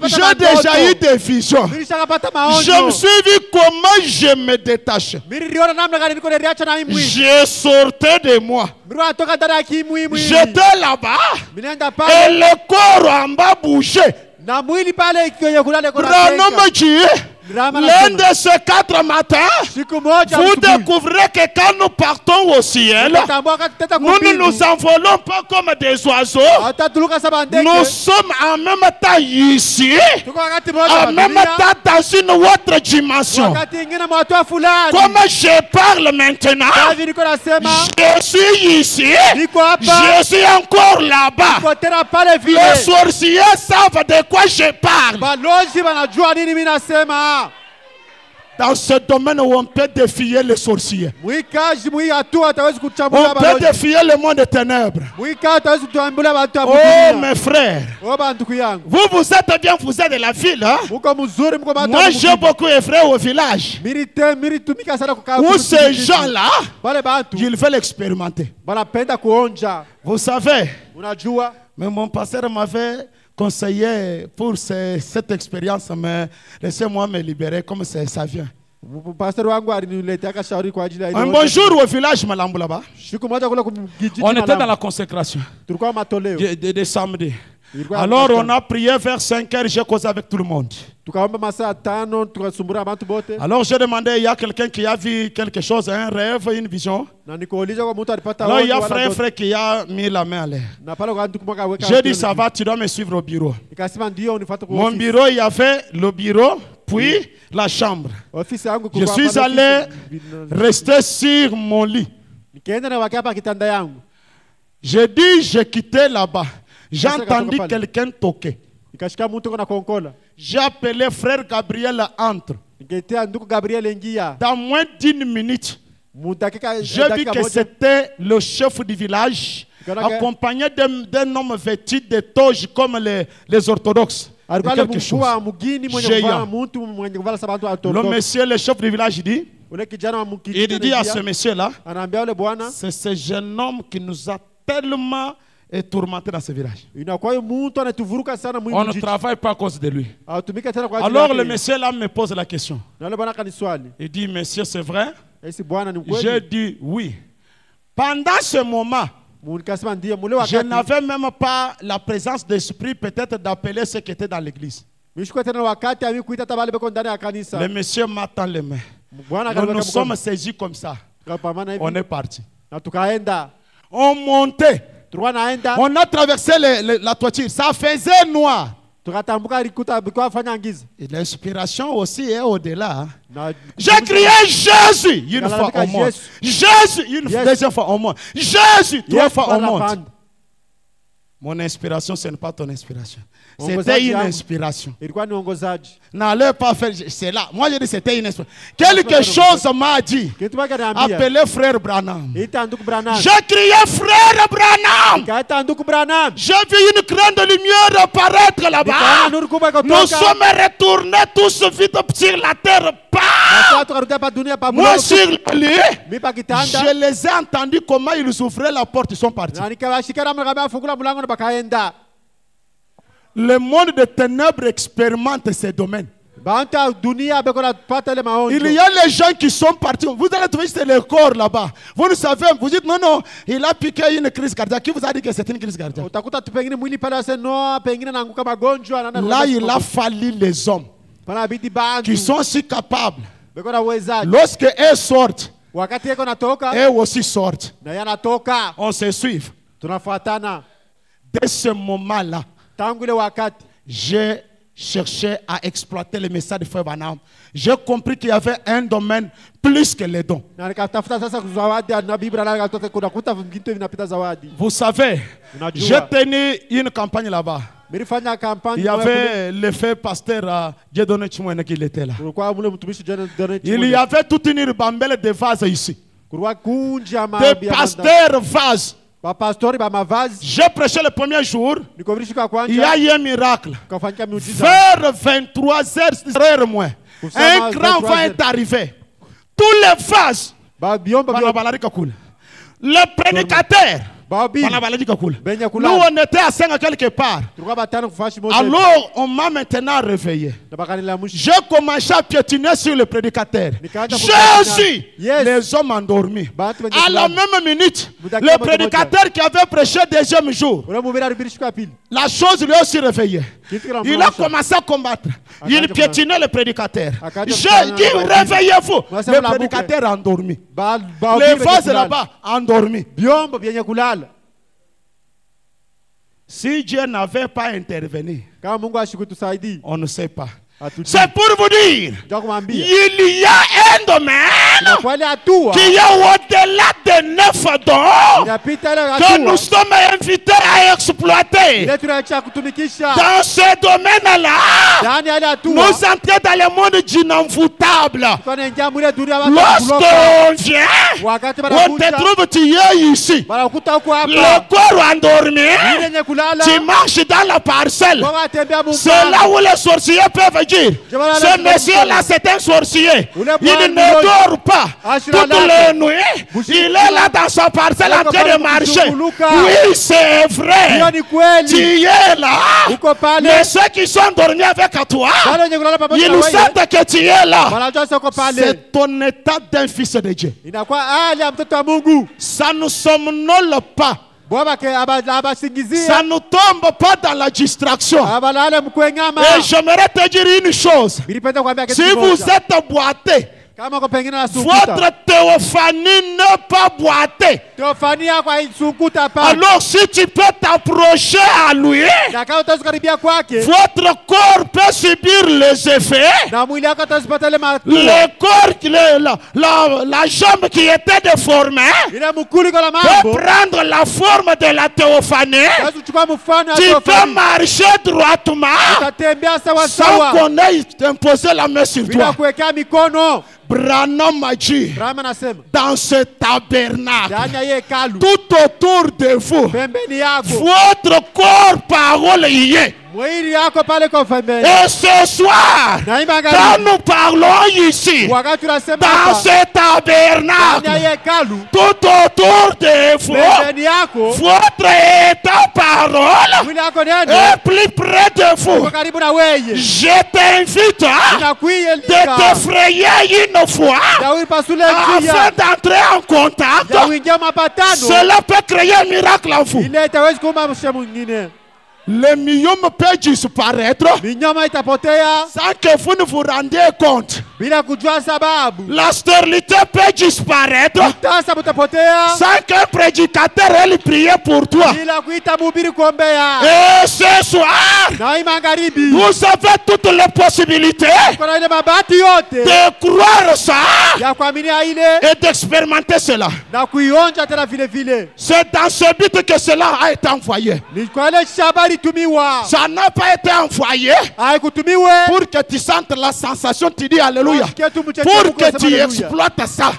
J'ai déjà eu des visions. Je me suis vu comment je me détache. Je sortais de moi. J'étais là-bas. Et le corps en bas bougeait. L'un de ces 4 matins, vous découvrez que quand nous partons au ciel, nous ne nous envolons pas comme des oiseaux. Nous sommes en même temps ici, en même temps dans une autre dimension. Comme je parle maintenant, je suis ici, je suis encore là-bas. Les sorciers savent de quoi je parle. Dans ce domaine où on peut défier les sorciers, on peut défier le monde des ténèbres. Oh mes frères, vous êtes bien, vous êtes de la ville, hein? Moi j'ai beaucoup de frères au village où ces gens-là, ils veulent expérimenter. Vous savez, mais mon pasteur m'avait conseillé pour cette expérience, mais laissez-moi me libérer comme ça vient. Pastor wangu aliniletea kashauri kwa ajili ya Un bon jour au village Malambo là-bas, siku moja kule kijiji on était dans la consécration tulikuwa matoleo de samedi. Alors on a prié vers 5 heures, j'ai causé avec tout le monde. tukaomba masaa 5 tukasumbura abantu bote Alors j'ai demandé, il y a quelqu'un qui a vu quelque chose, un rêve, une vision. na nikauliza kwa mtu alipata Alors il y a wala frère qui a mis la main à l'air. na pale kwa mtu kumweka weka J'ai dit, ça va, tu dois me suivre au bureau. ikasema ndio unifuate kwa Mon ofisi. bureau, il y avait le bureau, puis la chambre. Ofisi yangu Je kulikuwa suis pale allé ofisi. rester sur mon lit. Nikaenda na wakia hapa kitanda yangu J'ai dit, j'ai quitté là-bas. J'ai Parce que entendu quand on quelqu'un toquer. nikashika mtu kuna konkola J'ai appelé frère Gabriel entre. nikaitia ndugu Gabriel ingia Dans moins d'1 minute, mudakika j'ai vu dakika que moja c'était le chef du village, Kana- accompagné d'un homme vêtu de toge comme les orthodoxes. De alikuwa quelque chose. mkuu wa mgini mwenye Géant. kuvaa mtu mwenye kuvala sababu Le atoto monsieur, le chef du village, dit, ule kijana wa mkini il dit à ce monsieur-là, anaambia ule bwana c'est ce jeune homme qui nous a tellement tourmentés dans ce village. inakuwa huyu mtu anatuvuruka sana On mwingi ne jiji travaille pas à cause de lui. atumike tena kwa ajili Alors le yake. monsieur là me pose la question. na ule bwana akaniswali Il dit, monsieur, c'est vrai? esi bwana ni J'ai kweli dit oui. Pendant ce moment, nikasema ndio mule je wakati n'avais même pas la présence d'esprit peut-être d'appeler ceux qui étaient dans l'église. mishukua tena wakati ami kuita tabale beko ndani ya kanisa Le monsieur m'attend les mains. bwana Nous nous akaniweka sommes mkono saisis comme ça. tukapambana hivi On est parti. na tukaenda On montait. tulikuwa naenda On a traversé la toiture. Ça faisait noir. tukatambuka alikuta bikuwa fanya ngiza Et l'inspiration aussi est au-delà. Hein. na J'ai crié Jésus une fois Nalalamika au monde. Jésus. Jésus une Yes. deuxième fois au monde. Jésus trois Yesu fois au monde. anapanda. Mon inspiration, ce n'est pas ton inspiration. Ongozaji C'était une yangu. inspiration. ilikuwa ni ongozaji N'allez pas faire cela. Moi, je dis c'était une inspiration. Quelque chose m'a dit. kitu baka niambia Appelez frère Branham. ita ndugu Branham J'ai crié frère Branham. kaita ndugu Branham J'ai vu une grande lumière apparaître nikaona là-bas. nuru kubwa Nous ikotoka sommes retournés tous vite sur la terre. Pas na tukarudia pa dunia pa moi mlolo sur le lit. mimi pa kitanda Je les ai entendus comment ils ouvraient la porte. Ils sont partis. na nikawashikana mkabia fungula mlango na bakaenda Le monde des ténèbres expérimente ces domaines. banta dunia beko na pata ile maonjo Il y a les gens qui sont partis. Vous allez trouver c'est le corps là-bas. Vous ne savez, vous dites non, non, il a piqué une crise cardiaque. Qui vous a dit que c'est une crise cardiaque? utakuta tu pengine mwili pale wase no pengine naanguka magonjwa na Là, il a fallu les hommes pana bidi bantu qui sont si capables. beko na uwezaji Lorsque eux sortent, wakati yeko natoka eux aussi sortent. na yanatoka On se suit. tunafuatana Dès ce moment-là, tangu ile wakati j'ai cherché à exploiter le message de Frère Branham. J'ai compris qu'il y avait un domaine plus que les dons. na nikatafuta sasa zawadi na Biblia na nikatoka kunakuta vitu vinapita zawadi Vous savez, Unajua. j'ai tenu une campagne là-bas. nilifanya kampani Il y avait le fait pasteur Dieudonné Chimwene qui était là. kulikuwa mule mtumishi John Donnet Il y avait toute une ribambelle de vases ici. kulikuwa kunja Des maombi ya pasteurs vases. ba pastori ba mavazi J'ai prêché le premier jour. nikovilishika Il y a kwanja eu un miracle. kafanyika miujiza Vers 23h, moins, un grand vent est arrivé. Tous les vases, ba biomba banabalarika kule. Le prédicateur, ba bibi banabalarika kule. benye Nous, kulala on était à 5 quelque part. tulikuwa batano kufashi moja Alors, on m'a maintenant réveillé. na bakanilamusha J'ai commencé à piétiner sur le prédicateur. Nikaanza Jésus, Yes. les hommes endormis. Bantu wenye À la kulala. même minute, Mudaki le moja prédicateur qui avait prêché le deuxième jour, ule mubiri alibirishika pili la chose lui a aussi réveillé. kitu kila Il a mmoja commencé à combattre. Il Akaja piétinait le prédicateur. Akaja J'ai kufanya dit, na réveillez-vous. Mwasema Le la boucle. prédicateur endormi. ba Les bibi vases là-bas endormis. biombo vyenye kulala Si Dieu n'avait pas intervenu, kama Mungu ashikutusaidii on ne sait pas. hatujui C'est pour vous dire, ndio kumwambia il y a un domaine kwa ile hatua qui est au-delà des 9 dons inapita ile que nous hatua sommes invités à exploiter. ile tunaacha kutumikisha Dans ce domaine-là, ndani ya ile hatua nous entrons dans le monde d'inenvoûtable. tunaingia mule dunia watu kuloka Lorsqu'on vient, wakati on te banakuja trouve, tu es ici. banakuta huko Le hapa corps endormi, ile yenye kulala tu marches dans la parcelle. kwa watembea C'est là Mungu où les sorciers peuvent dire, ce monsieur-là, c'est un sorcier. Il ne dort pas toute la nuit. Il est là dans son parcelle en train de marcher. Oui, c'est vrai. Tu es là. Mais ceux qui sont dormis avec toi, ils savent que tu es là. C'est ton état d'un fils de Dieu. Ça ne somnole pas. Ça ne tombe pas dans la distraction. Et j'aimerais te dire une chose. Si vous êtes boité, votre théophanie n'est pas boitée. Alors si tu peux t'approcher à lui, votre corps peut subir les effets. Le corps, la jambe qui était déformée peut prendre la forme de la théophanie. Tu peux marcher droitement sans qu'on ait imposé la main sur toi. Branham a dit, dans ce tabernacle, tout autour de vous, votre corps parole y est. Et ce soir, quand nous parlons ici, dans ce tabernacle, tout autour de vous, votre état parole est plus près de vous. Je t'invite de t'effrayer une fois afin d'entrer en contact. Cela peut créer un miracle en vous. Le million peut disparaître sans que vous ne vous rendiez compte. La stérilité peut disparaître sans qu'un prédicateur ait prié pour toi. Et ce soir, vous avez toutes les possibilités de croire ça et d'expérimenter cela. C'est dans ce but que cela a été envoyé. Ça n'a pas été envoyé pour que tu sentes la sensation, tu dis alléluia, pour que tu exploites ça.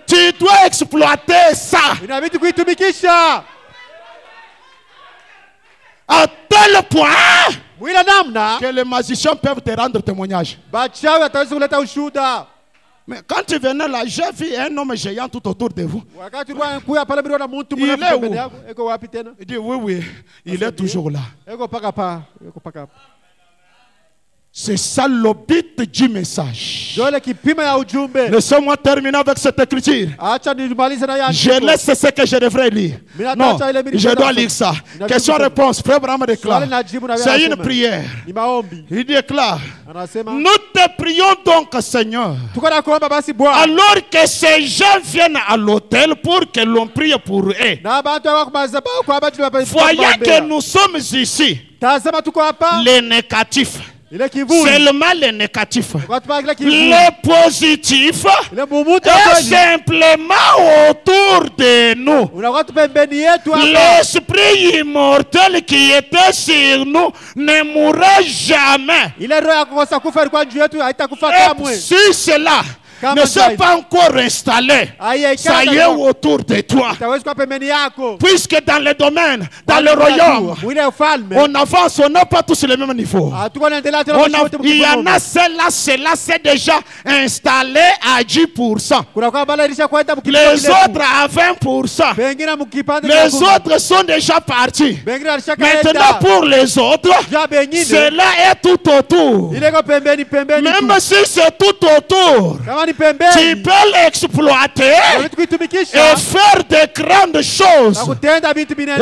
Tu dois exploiter ça à tel point que les magiciens peuvent te rendre témoignage. Mais quand tu venais là, j'ai vu un homme géant tout autour de vous. Il est où? Il dit oui, il est toujours là. C'est ça le but du message. Laissez-moi terminer avec cette écriture. Je laisse ce que je devrais lire. Non, je dois lire ça. Question-réponse. Frère Branham déclare. C'est une prière. Il déclare. Nous te prions donc, Seigneur, alors que ces gens viennent à l'autel pour que l'on prie pour eux. Voyez que nous sommes ici. Les négatifs. Seulement les négatifs. Les positifs est simplement autour de nous. L'esprit immortel qui était sur nous ne mourra jamais. Et si cela ne s'est pas encore installé, ça y est autour de toi. Puisque dans le domaine, dans le royaume, on avance, on n'a pas tous le même niveau. Il y en a celle-là, c'est déjà installé à 10%. Les autres à 20%. Les autres sont déjà partis. Maintenant pour les autres, cela est tout autour. Même si c'est tout autour, tu peux l'exploiter et faire de grandes choses.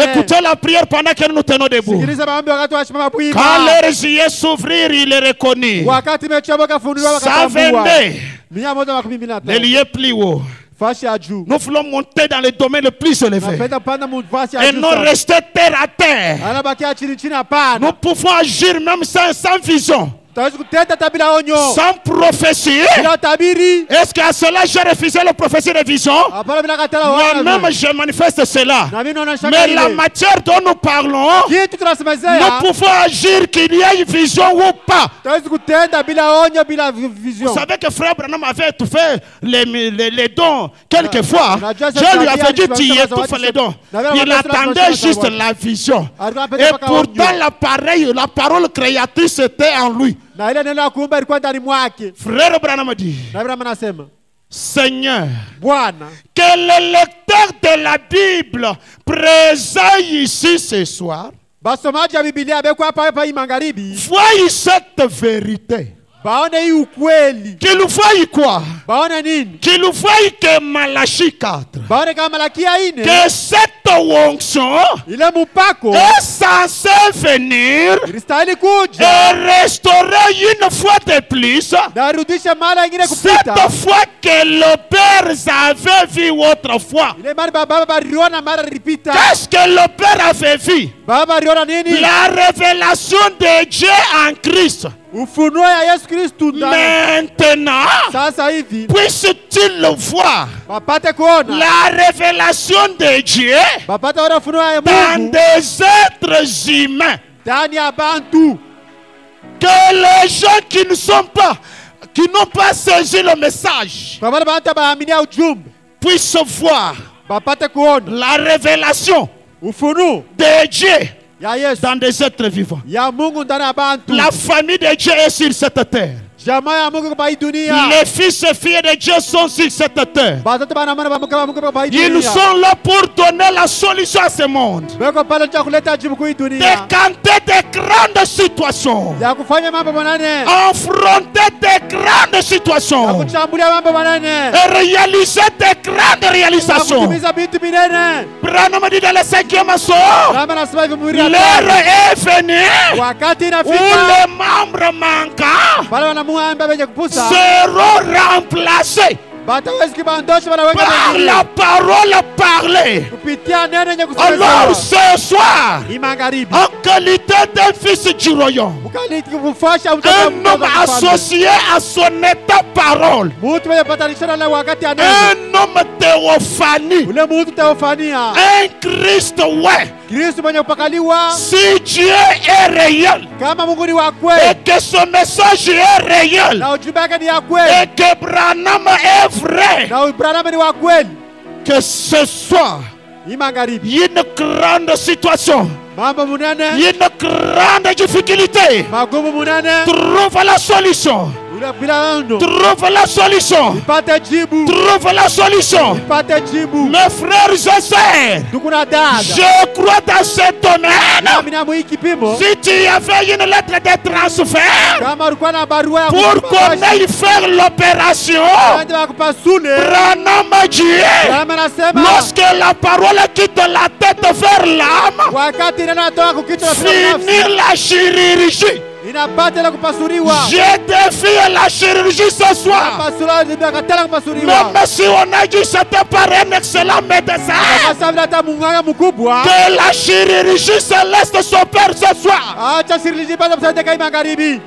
Écoutez la prière pendant que nous tenons debout. Quand leurs yeux s'ouvrirent, il est reconnu. Ça venait. Les lieux plus hauts. Nous voulons monter dans les domaines les plus élevés et non rester terre à terre. Nous pouvons agir même sans vision. Tutaweza kutenda hata bila onyo. sans prophétie. Bila utabiri. Est-ce qu'à cela j'ai refusé la prophétie de vision? Hapana bila katala wana. Moi-même je manifeste cela. Na mimi naona shaka Mais ile. la matière dont nous parlons, Kitu tunasemezea. nous pouvons agir qu'il y ait une vision ou pas. Tutaweza kutenda bila onyo bila vision. Vous savez que frère Branham avait étouffé les dons quelquefois. Unajua Dieu lui avait dit tu étouffes les dons. Il attendait juste la vision. Et pourtant la parole créatrice était en lui. Na ile neno la kuumba ilikuwa ndani mwake. Frère Branham dit, Na Abraham anasema, Seigneur, Bwana, que le lecteur de la Bible présent ici ce soir basomaji wa Biblia beko hapa hii magharibi, voie cette vérité. baone hii ukweli. Qu'il voie quoi? Baone nini? Qu'il voie que Malachie 4, Baone kama Malaki 4, que cette onction ile mpako est censée venir ilistahili kuja et restaurer une fois de plus na arudishe mara nyingine cette kupita fois que le Père avait vu autrefois. ile mara baba baliona mara ripita. Qu'est-ce que le Père avait vu? Baba aliona nini? La révélation de Dieu en Christ. Ufunuo ya Yesu Kristo ndani. Maintenant, Sasa hivi puisse-t-il le voir? bapate kuona, La révélation de Dieu bapate kuona ufunuo ya dans Mungu des êtres humains. ndani ya bantu. Que les gens qui n'ont pas saisi le message Kwa maana bantu baaminia ujumbe puissent voir bapate kuona la révélation ufunuo de Dieu ya Yesu dans des êtres vivants. ya Mungu ndani ya bantu. La famille de Dieu est sur cette terre. Jamaa ya Mungu kwa hii dunia. Les fils et filles de Dieu sont sur cette terre. Batoto bana mwana ba Mungu kwa hii dunia. Ils sont là pour donner la solution à ce monde. Beko pale cha kuleta jibu kwa hii dunia. Décanter des grandes situations. Ya kufanya mambo manane. Affronter des grandes Ya situations. kuchambulia mambo manane. Et réaliser des grandes Ya réalisations. kutimiza vitu binene. Branham dit dans le 5e son, Kama nasema hivi mwili l'heure est venue wakati où inafika les membres manquants pale wanamuamba wenye kupusa seront remplacés batawezi kibandosha wanaweka par wengine la parole parlée. kupitia neno yenye Alors kusemezwa. ce soir, Hii magharibi en qualité d'un fils du royaume, ukaliti kufasha un homme associé à son état parole, mtu mwenye patanishana na wakati ya neno. un homme théophanie, Ule mtu teofania un Christ, ouais. Kristo mwenye kupakaliwa. Si Dieu est réel Kama Mungu ni wa et kweli que son message est réel na ujumbe wake ni ya kweli et que Branham est vrai, na Ibrahimu ni wa kweli, que ce soir, hii magharibi il y a une grande situation, mambo munene, il y a une grande difficulté. magumu munene, Trouve la solution. ule bila ndo Trouve la solution. ipate jibu, Trouve la solution. ipate jibu. Mes frères et sœurs, Ndugu na dada, je crois dans ce domaine. nami na hii kipimo, Si tu avais une lettre de transfert kama ulikuwa na barua ya pour qu'on aille faire l'opération, ndio wakupasule. Branham dit, Kama nasema lorsque la parole quitte la tête vers l'âme, wakati neno natoka kukichwa na finir nafsi la chirurgie. inapata ile kupasuliwa. Je défie la chirurgie ce soir. Pasula ndio katala kupasuliwa. Même si on a dit c'était par un excellent médecin, Sasa vile hata munganga mkubwa que la chirurgie céleste s'opère ce soir. acha sirili bado msaidie kai magharibi.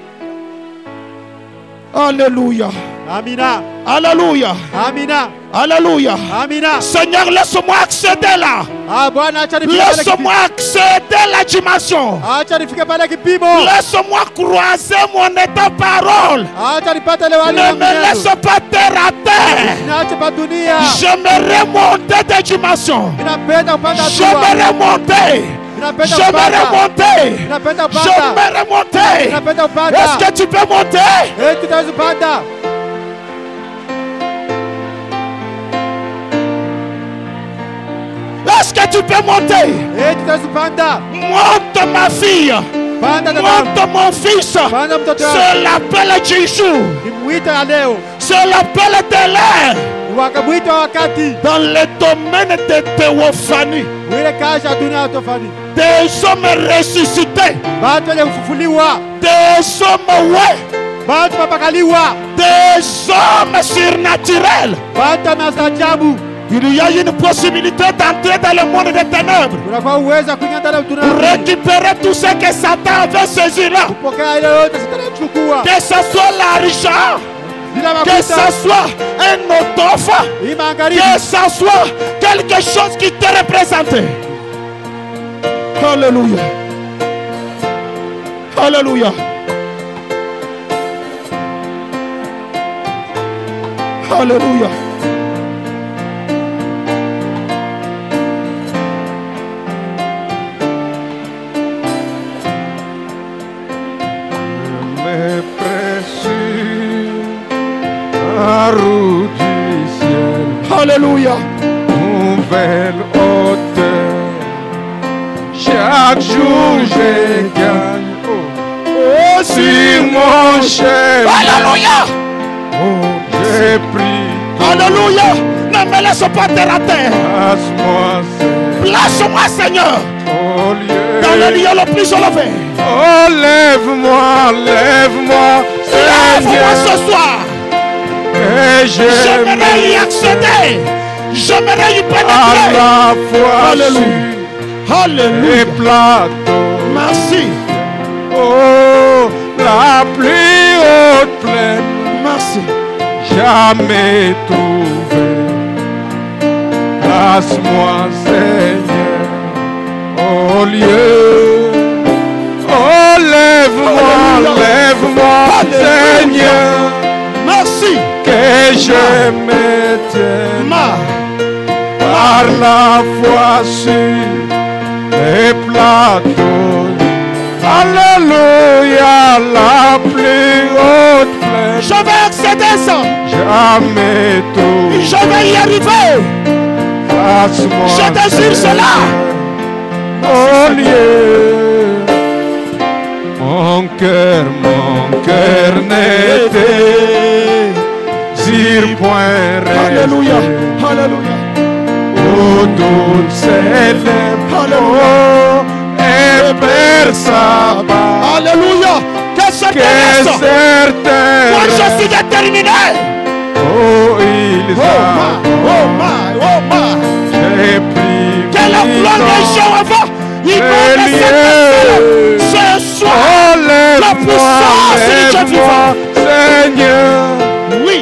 Alléluia. Amina. Alléluia. Amina. Alléluia. Amina. Seigneur, laisse-moi accéder là. Bwana acha nifike pale kipimo. Laisse-moi accéder la dimension. Acha nifike pale kipimo. Laisse-moi croiser mon état parole. Acha nipate ile wali Ne me laisse pas terre à terre. Naacha pa dunia. J'aimerais monter des dimensions. Ninapenda kupanda hatua. J'aimerais monter. Ninapenda J'aimerais kupanda. monter. Ninapenda kupanda. J'aimerais monter. Ninapenda kupanda. Est-ce que tu peux monter? Tutaweza kupanda. Est-ce que tu peux monter? Tutaweza kupanda. Monte ma fille. Panda dada. Monte mon fils. Panda mtoto wangu. C'est l'appel du jour. Nimuita ya leo. C'est l'appel de l'air. Wakamwita wakati. Dans le domaine de théophanie. Ile kazi ya dunia tofani. Des hommes ressuscités. Watu wenye kufufuliwa. Des hommes, ouais. Watu wapakaliwa. Des hommes surnaturels. Watu wa maajabu. Il y a une possibilité d'entrer dans le monde des ténèbres. Unakuwa uweza kuingia ndani ya Pour utunabii. récupérer tout ce que Satan avait saisi là. Kupokea ile yote Shetani alichukua. Que ce soit l'argent, Bila que mafuta. ce soit un autofa, Hii magharibi. que ce soit quelque chose qui te représente. Alléluia. Alléluia. Alléluia. Mes précieux arroux du ciel, Alléluia. nouvelle hauteur. Chaque jour je gagne Oh, sur mon chemin. Alléluia. Oh, j'ai pris Alléluia. Ne me laisse pas terre à terre. place-moi, Place-moi, Seigneur, au dans le lieu. lieu le plus élevé. Oh, lève-moi, lève-moi, Lève-moi Seigneur, ce soir. et J'aimerais y je accéder. J'aimerais y à pénétrer. la fois Alléluia. sur Alléluia. les plateaux. Merci. Oh, la plus haute plaine, Merci. jamais trouvé. Place-moi, Seigneur, au lieu. Oh, lève-moi, Alléluia. lève-moi, Alléluia. Seigneur, Merci. que je me tienne par la foi sur les plateaux. Alléluia, la plus haute plaine, Je vais accéder ça. jamais trouvé. Je vais y arriver. Place-moi, Je désire cela. au lieu. Mon cœur n'était sur point Alléluia. resté. Alléluia. Où toutes s'élèvent Alléluia. et perçabent Alléluia. Que ce que reste. Moi, je certains suis déterminé. oh ils Oh my. j'ai pris Que la gloire de Jéhovah, il va me ce soir. Oh, La puissance du Dieu vivant. Seigneur, Oui.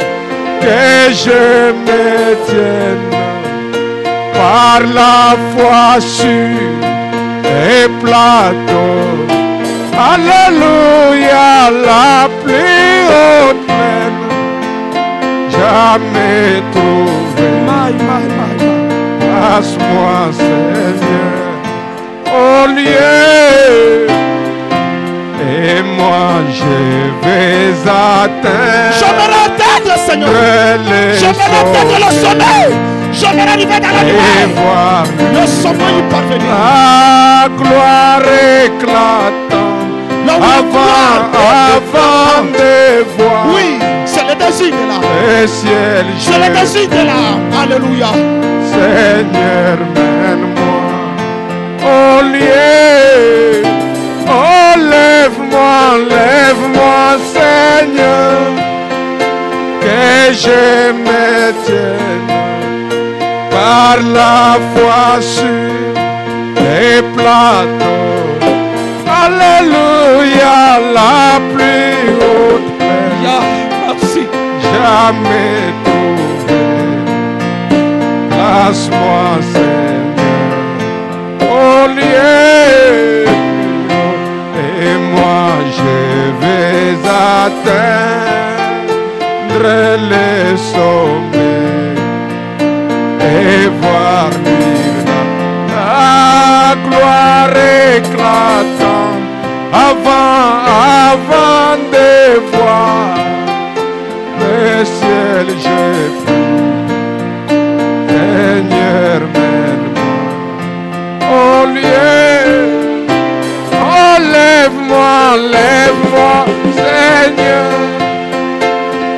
que je me tienne par la foi sur les plateaux. Alléluia, la plus haute plaine, jamais trouvé. Passe-moi, Seigneur, au lieu. Et moi je vais atteindre. J'aimerais atteindre, Seigneur. J'aimerais atteindre le sommet. J'aimerais arriver dans la et lumière. voir Le sommet y parvenir. la gloire éclatant. La Avant de voir Oui, c'est le désir de là. le ciel, C'est le désir de là. Alléluia. Seigneur, mène-moi au lieu. Oh, lève-moi, Seigneur, que je me tienne par la foi sur les plateaux. Alléluia, la plus haute plaine, Merci. jamais trouvé. Place-moi, Seigneur, au lieu. Et moi je vais atteindre les sommets et voir la gloire éclatant avant de voir le ciel. Je prie, Seigneur, mène-moi au lieu. Oh, lève-moi, Seigneur,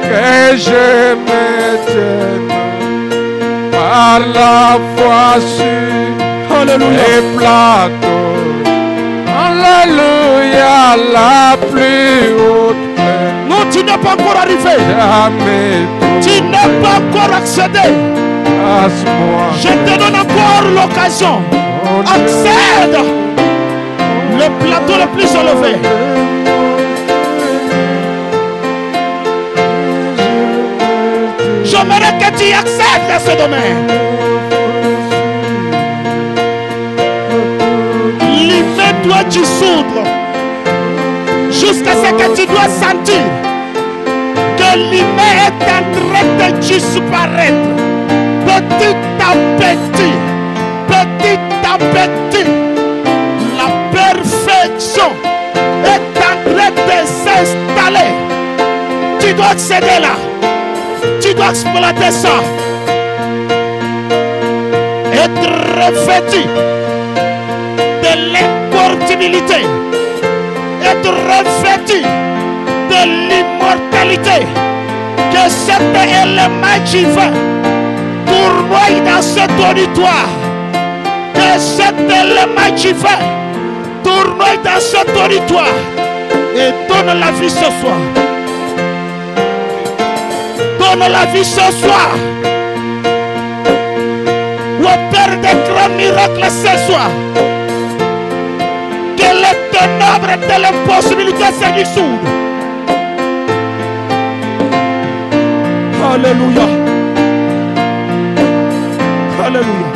que je me tienne par la foi sur les plateaux. Alléluia, la plus haute plaine. Non, tu n'es pas encore arrivé. Jamais Tu n'es pas encore accédé. Passe-moi. Je te donne encore l'occasion. Accède le plateau le plus élevé. J'aimerais que tu accèdes à ce domaine. L'hiver doit dissoudre jusqu'à ce que tu dois sentir que l'hiver est en train de disparaître. Petit à petit, petit à petit, la perfection est en train de s'installer. Tu dois accéder là. Tu dois exploiter ça. Être revêtu de l'incorruptibilité. Être revêtu de l'immortalité. Que cet élément divin tournoie dans cet auditoire. Que cet élément divin tournoie dans cet auditoire. Et donne la vie ce soir. Donne la vie ce soir. Opère des grands miracles ce soir. Que les ténèbres de l'impossibilité se dissoudent. Alléluia. Alléluia.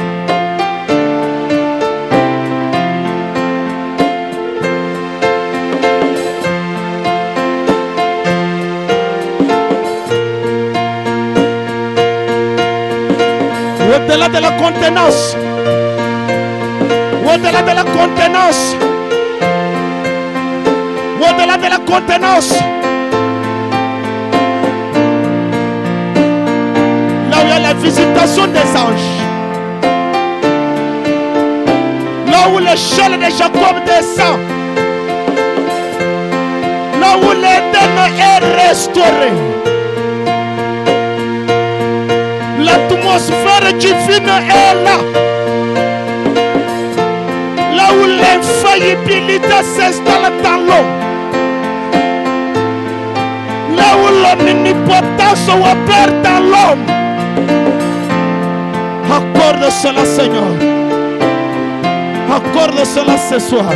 Au-delà de la contenance, au-delà de la contenance, au-delà de la contenance, là où il y a la visitation des anges, là où l'échelle de Jacob descend, là où l'Éden est restauré. L'atmosphère divine est là. Là où l'infaillibilité s'installe dans l'homme. Là où l'omnipotence opère dans l'homme. Accorde cela, Seigneur. Accorde cela ce soir.